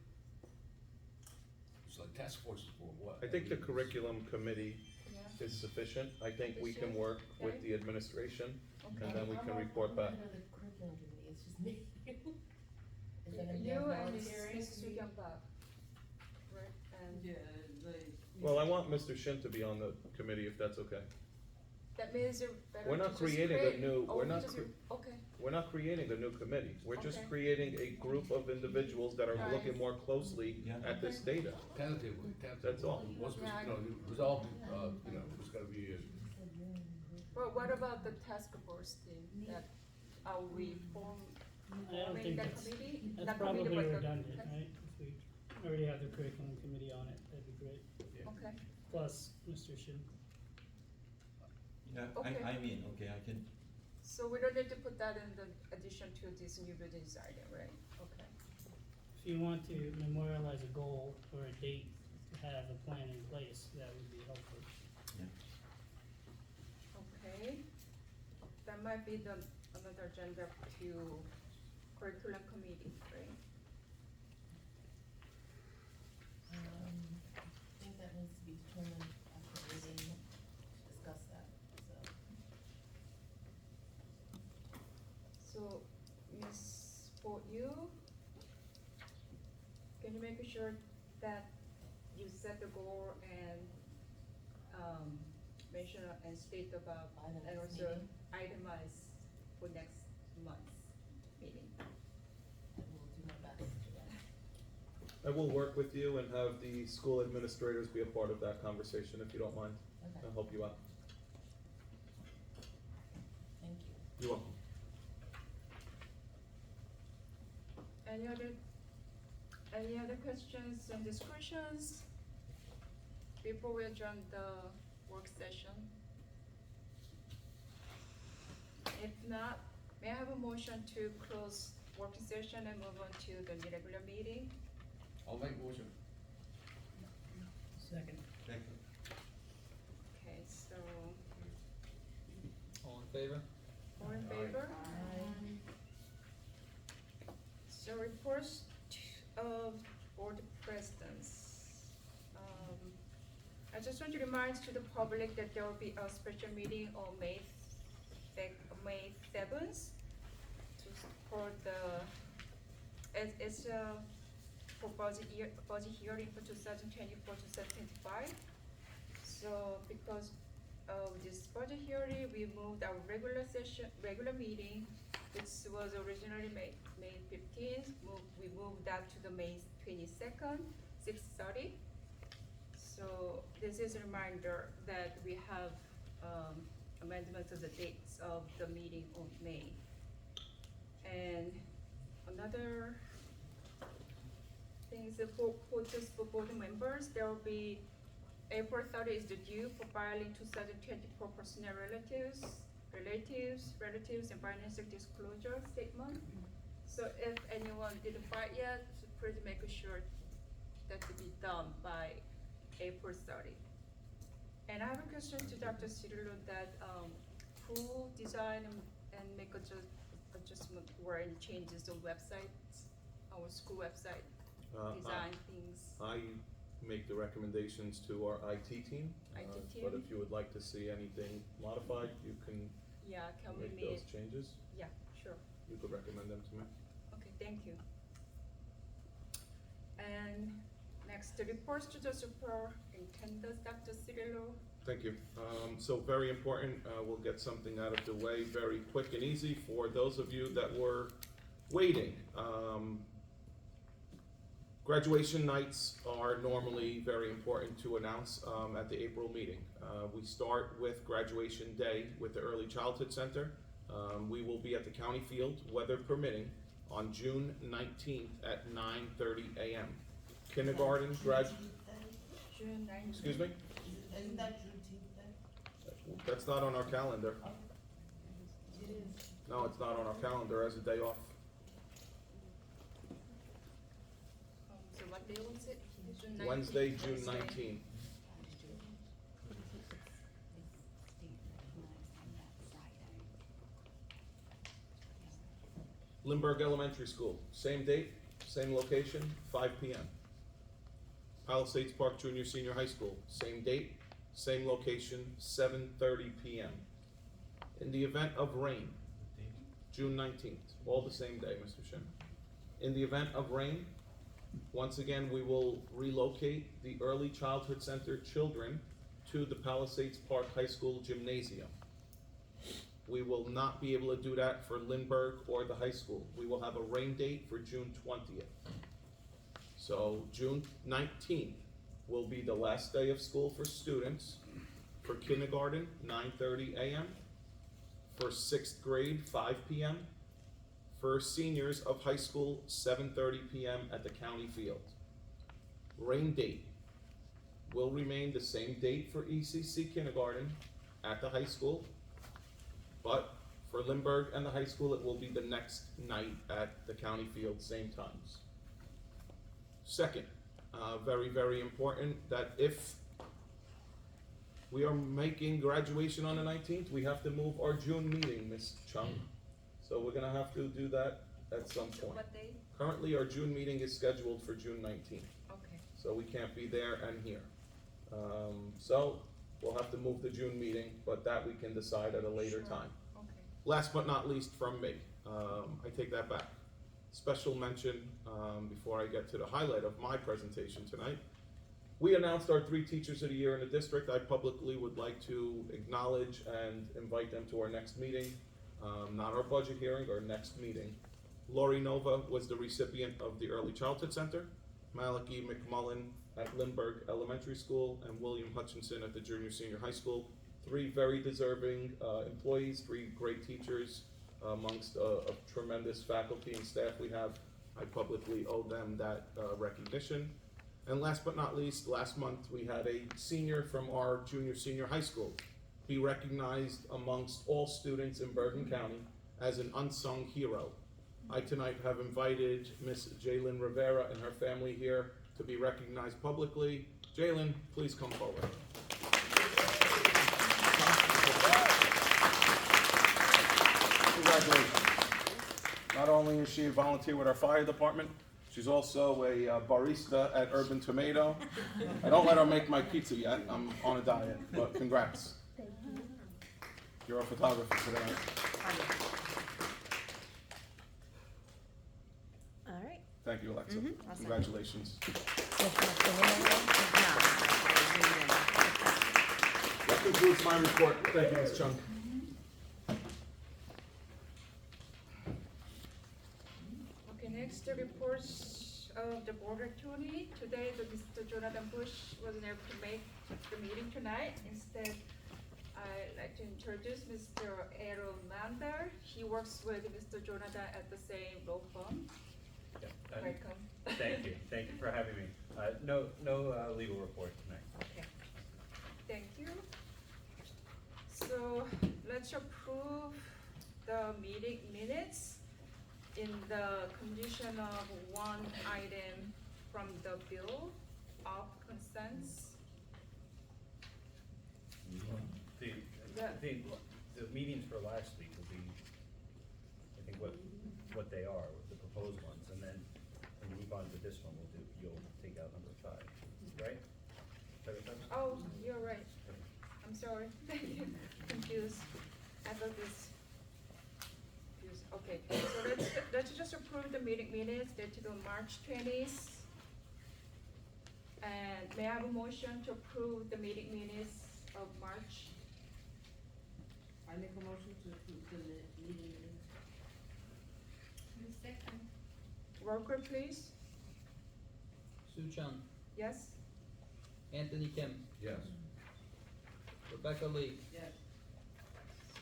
It's like task forces for what? I think the curriculum committee Yeah, is sufficient. I think we can work with Okay. the administration, okay. and then we I'm can on- report I'm back. under the curriculum committee, it's just me. Is that gonna be You a and voluntary? Mrs. Youngba, right, and Yeah, like. Well, I want Mr. Shin to be on the committee if that's okay. that means you're better We're to not just creating a create- new- oh, we're you not just- cre- Okay, We're not creating a new committee. We're just Okay. creating a group of individuals that are Right. looking more closely Yeah. at this data. Tentatively. That's all. Once, Yeah, I- resolved, it's gotta be, but what about the task force team, that, are we I don't forming think that that's, committee? that's Not probably committee, but the redundant, task- right? If we already have the curriculum committee on it, that'd be great. Okay, Plus, Mr. Shin. yeah, Okay. I mean, okay, I can, so we don't need to put that in the addition to this new business item, right? Okay. If you want to memorialize a goal or a date to have a plan in place, that would be helpful. Okay, that might be another agenda to curriculum committee, right? I think that needs to be determined after the meeting, to discuss that, so. So, Miss, for you, can you make sure that you set the goal and, mention and state about, By the and next also meeting. itemize for next month's meeting? I will do my best to do that. I will work with you and have the school administrators be a part of that conversation, if you don't mind. Okay, I'll help you out. thank you. You're welcome. Any other questions and discussions before we adjourn the work session? If not, may I have a motion to close working session and move on to the regular meeting? I'll make a motion. Second. thank you. Okay, so, All in favor? all in favor? So reports of board presidents. I just want to remind to the public that there will be a special meeting on May 7th for it's for budget hearing for 2024-2025. So because of this budget hearing, we moved our regular meeting, which was originally May 15th, we moved that to the May 22nd, 6:30. So this is a reminder that we have, amendments of the dates of the meeting on May. And another thing is for just for board members, there will be April 30 is the due for filing 2024 personal relatives, and financial disclosure statement. So if anyone didn't file yet, so please make sure that to be done by April 30. And I have a question to Dr. Cirillo that who design and make adjustment or any changes on websites, our school website, design things. I make the recommendations to our IT team. IT team? But if you would like to see anything modified, you can Yeah, can we make those changes. Yeah, sure. You could recommend them to me. Okay, thank you. And next, the reports to the superintendent, Dr. Cirillo. Thank you. So very important, we'll get something out of the way very quick and easy for those of you that were waiting. Graduation nights are normally very important to announce at the April meeting. We start with graduation day with the Early Childhood Center. We will be at the county field, weather permitting, on June 19th at 9:30 a.m. Kindergarten June 9th. excuse me? Isn't that Juneteenth day? That's not on our calendar. It is. No, it's not on our calendar as a day off. So what day was it? June 19th. Wednesday, June Wednesday. 19th. Lindbergh Elementary School, same date, same location, 5 p.m. Palisades Park Junior Senior High School, same date, same location, 7:30 p.m. In the event of rain, June 19th, all the same day, Mr. Shin. In the event of rain, once again, we will relocate the Early Childhood Center children to the Palisades Park High School gymnasium. We will not be able to do that for Lindbergh or the high school. We will have a rain date for June 20th. So June 19th will be the last day of school for students. For kindergarten, 9:30 a.m. For 6th grade, 5 p.m. For seniors of high school, 7:30 p.m. at the county field. Rain date will remain the same date for ECC kindergarten at the high school, but for Lindbergh and the high school, it will be the next night at the county field, same times. Second, very, very important that if we are making graduation on the 19th, we have to move our June meeting, Ms. Chung. So we're gonna have to do that at some So point. what day? Currently, our June meeting is scheduled for June 19th, Okay. so we can't be there and here. So we'll have to move the June meeting, but that we can decide at a later Sure. time. Okay. Last but not least from me, I take that back. Special mention, before I get to the highlight of my presentation tonight. We announced our 3 Teachers of the Year in the district. I publicly would like to acknowledge and invite them to our next meeting, not our budget hearing, our next meeting. Lori Nova was the recipient of the Early Childhood Center, Malachi McMullen at Lindbergh Elementary School, and William Hutchinson at the Junior Senior High School. 3 very deserving employees, 3 great teachers amongst a tremendous faculty and staff we have. I publicly owe them that recognition. And last but not least, last month we had a senior from our Junior Senior High School be recognized amongst all students in Bergen County as an unsung hero. I tonight have invited Miss Jalen Rivera and her family here to be recognized publicly. Jalen, please come forward. Congratulations. Not only is she a volunteer with our fire department, she's also a barista at Urban Tomato. I don't let her make my pizza yet, I'm on a diet, but congrats. You're a photographer today. All right. Thank you, Alexa. Awesome. Congratulations. That concludes my report. Thank you, Ms. Chung. Okay, next, the reports of the board attorney. Today, Mr. Jonathan Bush wasn't able to make the meeting tonight. Instead, I'd like to introduce Mr. Aaron Mander. He works with Mr. Jonathan at the same law firm. Yeah, Welcome. thank you for having me. No legal report tonight. Okay, thank you. So let's approve the meeting minutes in the condition of one item from the bill of consents. The, Yeah. the meetings for last week will be, I think, what they are, the proposed ones, and then when we move on to this one, you'll take out number 5, right? Is that what that was? Oh, you're right. I'm sorry. Confused. I thought this. Confused. Okay, so let's just approve the meeting minutes dated on March 20th. And may I have a motion to approve the meeting minutes of March? I make a motion to approve the meeting minutes. The second, Roll call, please. Sue Chung, Yes? Anthony Kim, Yes. Rebecca Lee, Yes.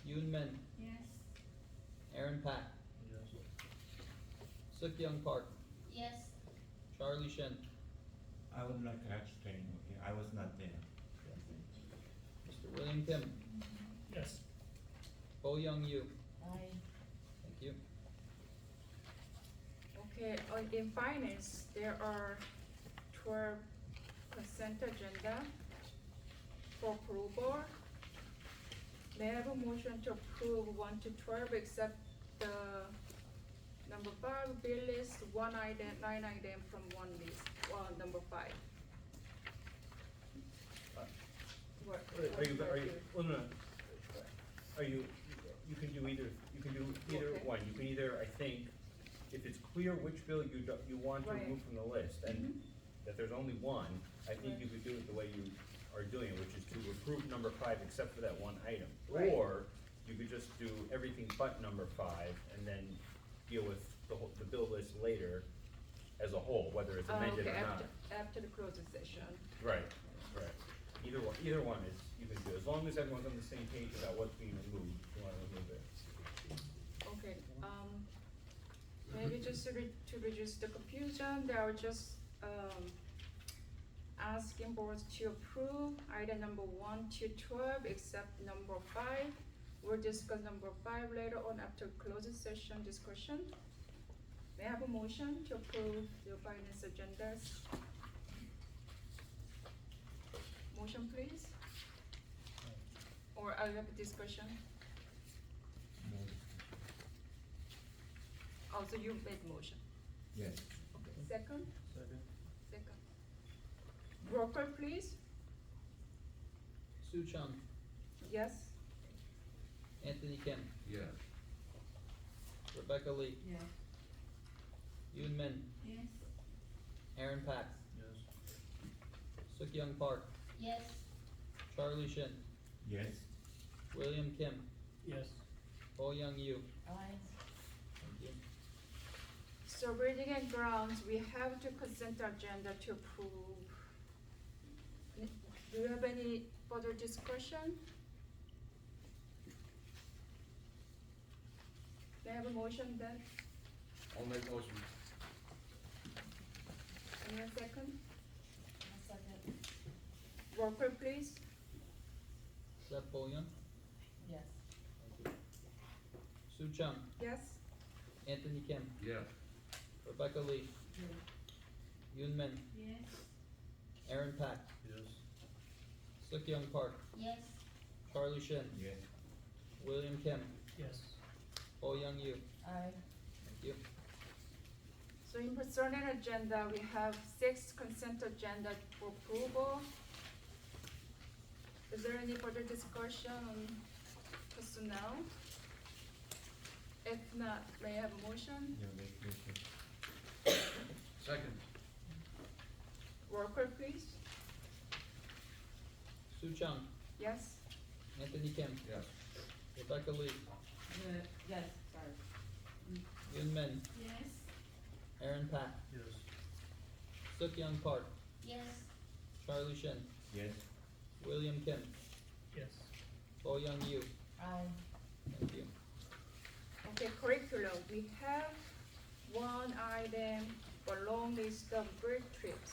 Yoon Min, yes. Aaron Pack, Suk Young Park, Yes. Charlie Shin, I would like to abstain, okay, I was not there. Mr. William Kim, Yes. Bo Young Yu. Aye. Thank you. Okay, in finance, there are 12 consent agenda for approval. May I have a motion to approve 1 to 12 except the number 5 bill list, 1 item, 9 item from 1 list, number 5. What? Are you, what do? well, no, are you can do either Okay. one. You can either, I think, if it's clear which bill you want to Right. remove from the list, and Mhm. that there's only one, I think Right. you could do it the way you are doing it, which is to approve number 5 except for that one item. Right. Or you could just do everything but number 5 and then deal with the bill list later as a whole, whether it's amended Okay, or not. after the closing session. Right, right. Either one is, you can do, as long as everyone's on the same page about what's being removed, if you wanna remove it. Okay, maybe just to reduce the confusion, they are just, asking boards to approve item number 1 to 12, except number 5. We'll discuss number 5 later on after closing session discussion. May I have a motion to approve the finance agendas? Motion, please? Or I have a discussion? Oh, so you made motion. Yes. Second? Second. Roll call, please. Sue Chung, Yes? Anthony Kim, Yes. Rebecca Lee, Yes. Yoon Min, Yes. Aaron Pack, Yes. Suk Young Park, Yes. Charlie Shin, Yes. William Kim, Yes. Bo Young Yu. Aye. Thank you. So reading and grounds, we have the consent agenda to approve. Do you have any further discussion? May I have a motion then? I'll make motion. Any a second? A second. Roll call, please. Is that Bo Young? Yes. Thank you. Sue Chung, Yes? Anthony Kim, Yes. Rebecca Lee, Yoon Min, Yes. Aaron Pack, Yes. Suk Young Park, Yes. Charlie Shin, Yes. William Kim, Yes. Bo Young Yu. Aye. Thank you. So in concerning agenda, we have 6 consent agenda for approval. Is there any further discussion on personnel? If not, may I have a motion? Yeah, make motion. Second. Roll call, please. Sue Chung, Yes? Anthony Kim, Yes. Rebecca Lee, Yes, sorry. Yoon Min, Yes. Aaron Pack, Yes. Suk Young Park, Yes. Charlie Shin, Yes. William Kim, Yes. Bo Young Yu. Aye. Thank you. Okay, curriculum, we have one item for long list of bird trips.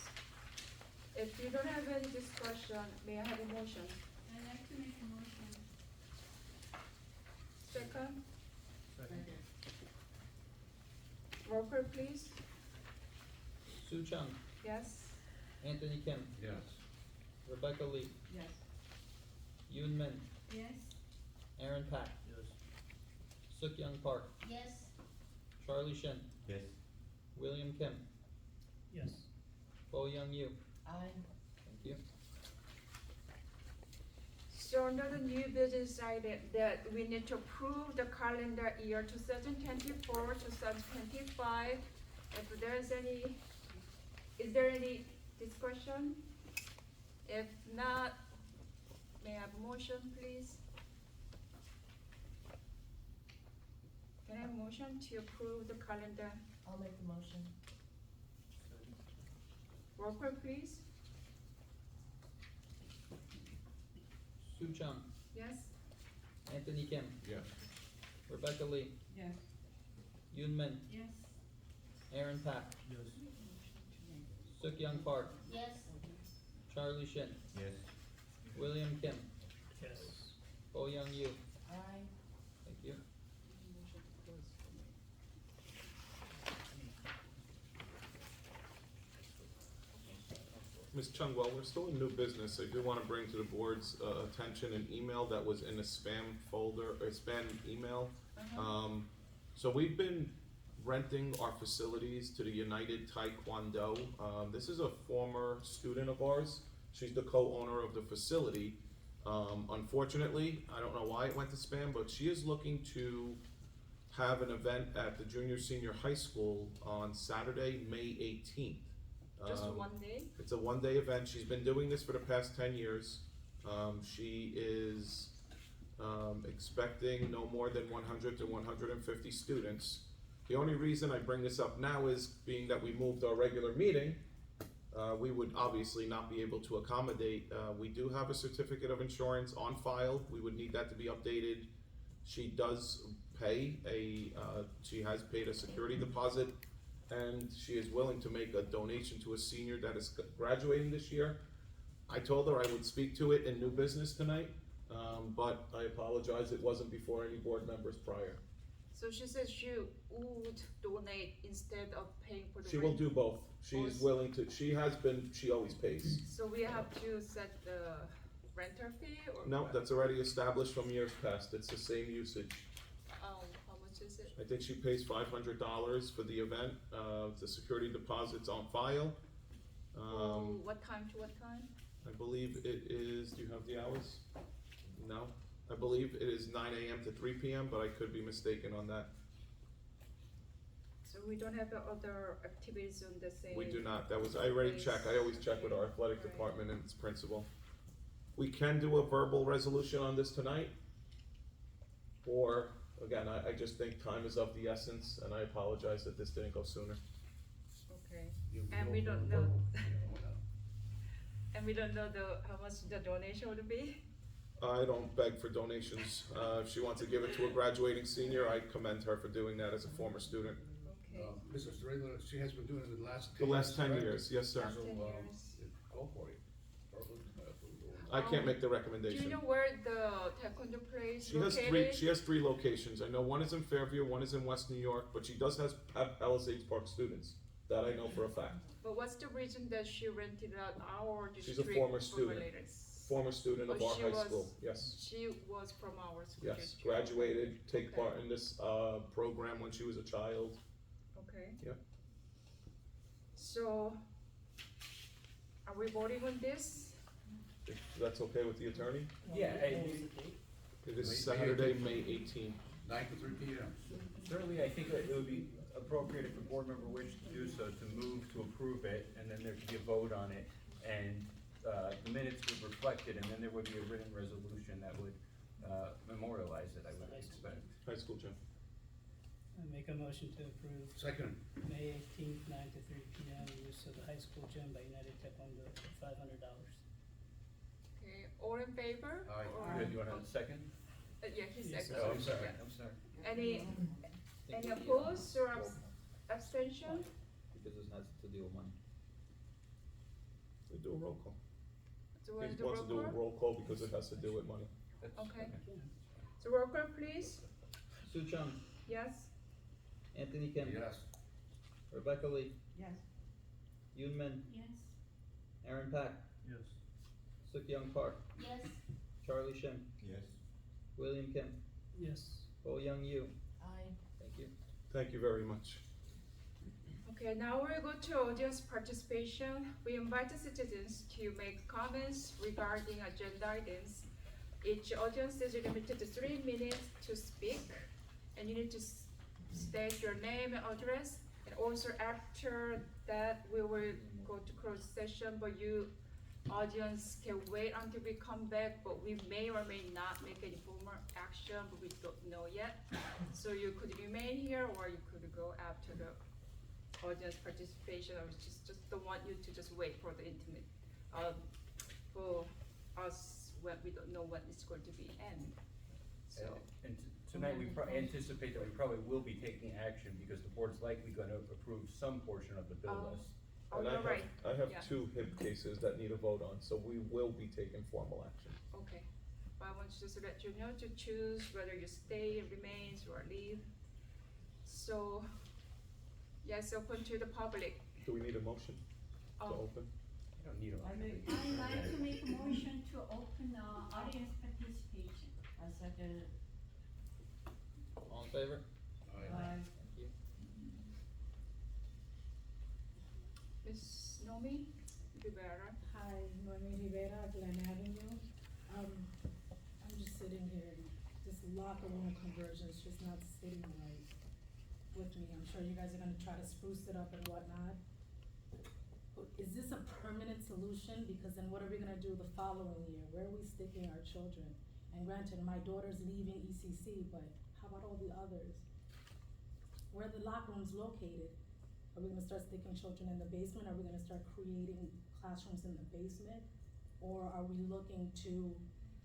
If you don't have any discussion, may I have a motion? I'd like to make a motion. Second? Roll call, please. Sue Chung, Yes? Anthony Kim, Yes. Rebecca Lee, Yes. Yoon Min, Yes? Aaron Pack, Yes. Suk Young Park, Yes. Charlie Shin, Yes. William Kim, Yes. Bo Young Yu. Aye. Thank you. So another new business item that we need to approve the calendar year 2024, 2025. If there's any, is there any discussion? If not, may I have a motion, please? Can I have a motion to approve the calendar? I'll make the motion. Roll call, please. Sue Chung, Yes? Anthony Kim, Yes. Rebecca Lee, Yes. Yoon Min, Yes. Aaron Pack, Yes. Suk Young Park, Yes. Charlie Shin, Yes. William Kim, Yes. Bo Young Yu. Aye. Thank you. Ms. Chung, while we're still in new business, I do want to bring to the board's attention an email that was in a spam folder, or spam email. So we've been renting our facilities to the United Taekwondo. This is a former student of ours. She's the co-owner of the facility. Unfortunately, I don't know why it went to spam, but she is looking to have an event at the junior senior high school on Saturday, May 18th. Just one day? It's a one-day event. She's been doing this for the past 10 years. She is expecting no more than 100 to 150 students. The only reason I bring this up now is being that we moved our regular meeting, we would obviously not be able to accommodate. We do have a certificate of insurance on file. We would need that to be updated. She does pay she has paid a security deposit, and she is willing to make a donation to a senior that is graduating this year. I told her I would speak to it in new business tonight, but I apologize, it wasn't before any board members prior. So she says she would donate instead of paying for the She will rent. do both. She's willing to, she always pays. So we have to set the rental fee or? No, what? that's already established from years past, it's the same usage. How much is it? I think she pays $500 for the event, the security deposit's on file. What time to what time? I believe it is, do you have the hours? No, I believe it is 9 AM to 3 PM, but I could be mistaken on that. So we don't have the other activities on the same? We do not, that was, I already place? checked, I always check with our athletic Right. department and its principal. We can do a verbal resolution on this tonight, or, again, I just think time is of the essence, and I apologize that this didn't go sooner. Okay, You And go we for don't a know. verbal. and we don't know how much the donation would be? I don't beg for donations, if she wants to give it to a graduating senior, I commend her for doing that as a former student. Okay, This is regular, she has been doing it the last 10 The years. last 10 correct? years, yes, sir. Last 10 So, years. Go for it. Verbal, I can't make the do you recommendation. know where the taekwondo place She has located? she has three locations. I know one is in Fairview, one is in West New York, but she does have Palisades Park students. That I know for a fact. But what's the reason that she rented out our She's district? a former for student. related- Former student of Oh, our she high was- school. Yes, She was from our school yes. district. Graduated, take Okay. part in this program when she was a child. Okay. Yep. So, are we voting on this? If that's okay with the attorney. Yeah, What and- was the date? It is May Saturday, 18th. May 18th. 9 to 3 PM. Certainly, I think that it would be appropriate if a board member wished to do so, to move to approve it, and then there could be a vote on it, and the minutes would reflect it, and then there would be a written resolution that would memorialize it, I would expect. High school gym. I make a motion to approve Second. May 18th, 9 to 3 p.m. use of the high school gym by United Taekwondo at $500. Okay, all in favor? Aye. Or- Good, you want a second? Yeah, he Yes, seconded. Oh, I'm sorry, Yeah. I'm sorry. Any opposed or Abstention? Because this has to do with money. We do a roll call. So we'll He do wants to do a roll call? roll call because it has to do with money. Okay. So roll call, please. Sue Chung, Yes? Anthony Kim. Yes. Rebecca Lee, Yes. Yoon Min, Yes. Aaron Pack, Yes. Suk Young Park, Yes. Charlie Shim, Yes. William Kim, Yes. Bo Young Yu. Aye. Thank you. Thank you very much. Okay, now we'll go to audience participation. We invite the citizens to make comments regarding agenda items. Each audience is limited to 3 minutes to speak, and you need to state your name and address. And also after that, we will go to closed session, but you, audience, can wait until we come back, but we may or may not make any formal action, but we don't know yet. So you could remain here, or you could go after the audience participation. I was just don't want you to just wait for the intimate, for us, when we don't know when it's going to be end. So, And tonight, we anticipate that we probably will be taking action because the board's likely gonna approve some portion of the bill Oh. list. oh, And you're right, I have yeah. 2 HIB cases that need a vote on, so we will be taking formal action. Okay, but I want to just let you know to choose whether you stay and remains or leave. So, yes, open to the public. Do we need a motion to Oh, open? I don't need a lot. I make, I'd like to make a motion to open audience participation. I second it. All in favor? Aye. Thank you. Ms. Nomi Rivera. Hi, Noemi Rivera, Glen Avenue. I'm just sitting here, and this locker room conversion is just not sitting right with me. I'm sure you guys are gonna try to spruce it up and whatnot. But is this a permanent solution? Because then what are we gonna do the following year? Where are we sticking our children? And granted, my daughter's leaving ECC, but how about all the others? Where are the locker rooms located? Are we gonna start sticking children in the basement? Are we gonna start creating classrooms in the basement? Or are we looking to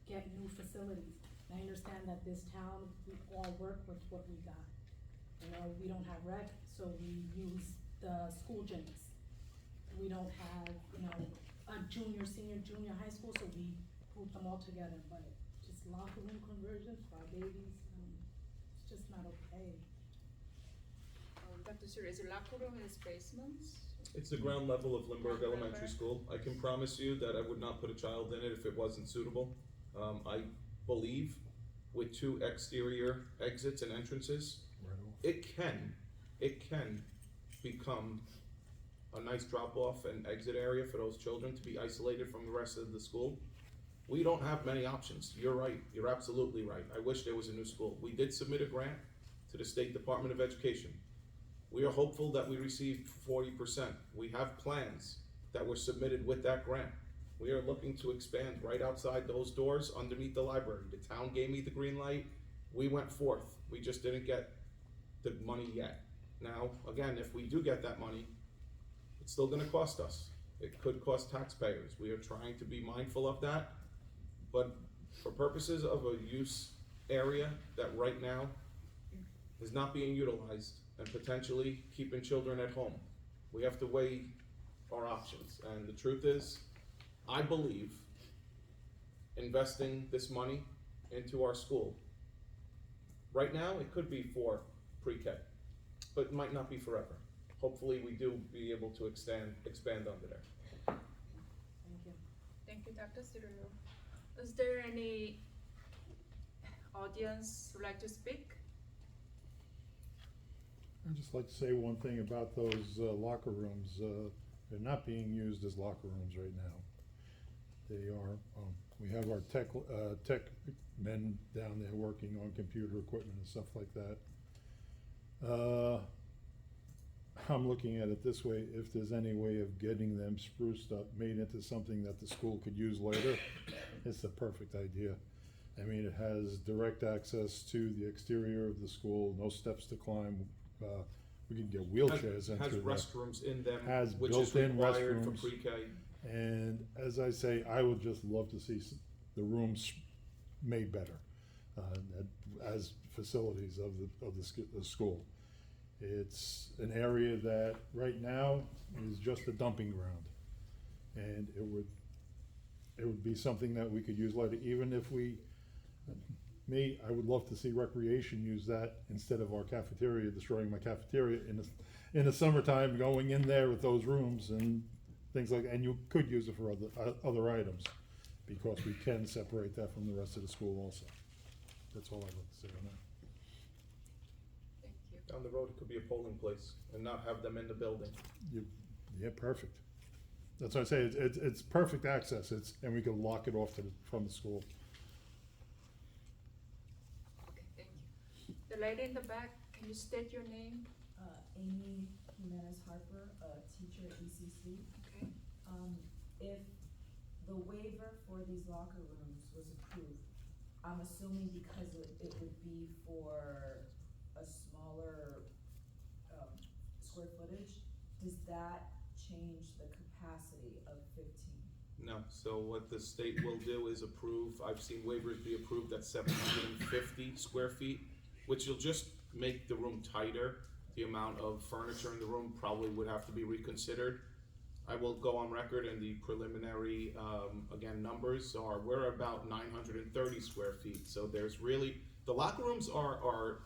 get new facilities? And I understand that this town, we all work with what we got. You know, we don't have rec, so we use the school gyms. We don't have, you know, a junior, senior, junior high school, so we group them all together, but just locker room conversions for our babies, it's just not okay. Dr. Suri, is it locker room in its basements? It's the ground level of Lindbergh Ground Elementary level. School. I can promise you that I would not put a child in it if it wasn't suitable. I believe with 2 exterior exits and entrances, it can become a nice drop-off and exit area for those children to be isolated from the rest of the school. We don't have many options. You're right. You're absolutely right. I wish there was a new school. We did submit a grant to the State Department of Education. We are hopeful that we received 40%. We have plans that were submitted with that grant. We are looking to expand right outside those doors underneath the library. The town gave me the green light. We went forth. We just didn't get the money yet. Now, again, if we do get that money, it's still gonna cost us. It could cost taxpayers. We are trying to be mindful of that. But for purposes of a use area that right now is not being utilized and potentially keeping children at home, we have to weigh our options. And the truth is, I believe investing this money into our school, right now, it could be for pre-K, but it might not be forever. Hopefully, we do be able to expand under there. Thank you. Thank you, Dr. Cirillo. Is there any audience who'd like to speak? I'd just like to say one thing about those locker rooms. They're not being used as locker rooms right now. They are, we have our tech men down there working on computer equipment and stuff like that. I'm looking at it this way: if there's any way of getting them spruced up, made into something that the school could use later, it's the perfect idea. I mean, it has direct access to the exterior of the school, no steps to climb. We can get wheelchairs in Has through there. restrooms in them, Has which is built-in required for restrooms. pre-K. And as I say, I would just love to see the rooms made better as facilities of the school. It's an area that right now is just a dumping ground. And it would be something that we could use later, even if I would love to see recreation use that instead of our cafeteria, destroying my cafeteria in the summertime, going in there with those rooms and things like, and you could use it for other items, because we can separate that from the rest of the school also. That's all I'd like to say on that. Thank you. Down the road, it could be a polling place and not have them in the building. Yeah, perfect. That's what I say, it's perfect access, and we can lock it off from the school. Okay, thank you. The lady in the back, can you state your name? Amy Jimenez Harper, a teacher at ECC. Okay. If the waiver for these locker rooms was approved, I'm assuming because it would be for a smaller, square footage, does that change the capacity of 15? No, so what the state will do is approve, I've seen waivers be approved at 750 square feet, which will just make the room tighter. The amount of furniture in the room probably would have to be reconsidered. I will go on record, and the preliminary, again, numbers are, we're about 930 square feet. So there's really, the locker rooms are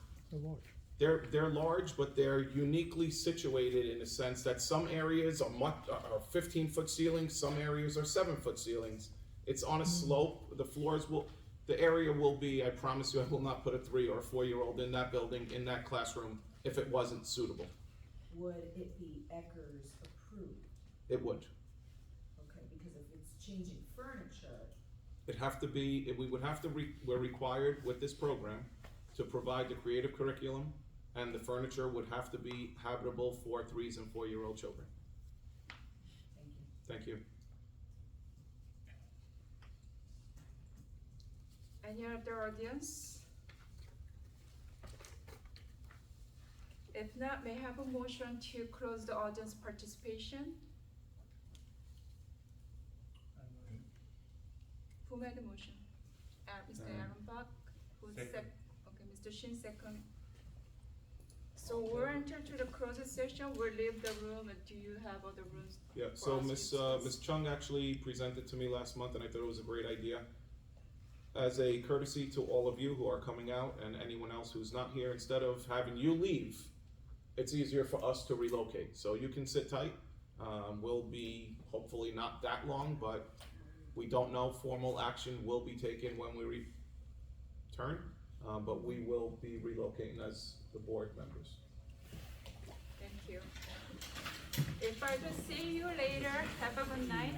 they're large, but they're uniquely situated in the sense that some areas are 15-foot ceilings, some areas are 7-foot ceilings. It's on a slope. The area will be, I promise you, I will not put a 3 or 4-year-old in that building, in that classroom, if it wasn't suitable. Would it be Eckers approved? It would. Okay, because if it's changing furniture, We're required with this program to provide the creative curriculum, and the furniture would have to be habitable for 3 and 4-year-old children. thank you. Thank you. Any other audience? If not, may I have a motion to close the audience participation? Who made the motion? Mr. Aaron Bach, who's Second. Okay, Mr. Shin second. So we're entered to the closed session, we'll leave the room, and do you have other rooms? Yeah, for so us to discuss? Ms. Chung actually presented to me last month, and I thought it was a great idea. As a courtesy to all of you who are coming out, and anyone else who's not here, instead of having you leave, it's easier for us to relocate. So you can sit tight. We'll be hopefully not that long, but we don't know. Formal action will be taken when we return, but we will be relocating as the board members. Thank you. If I don't see you later, have a good night.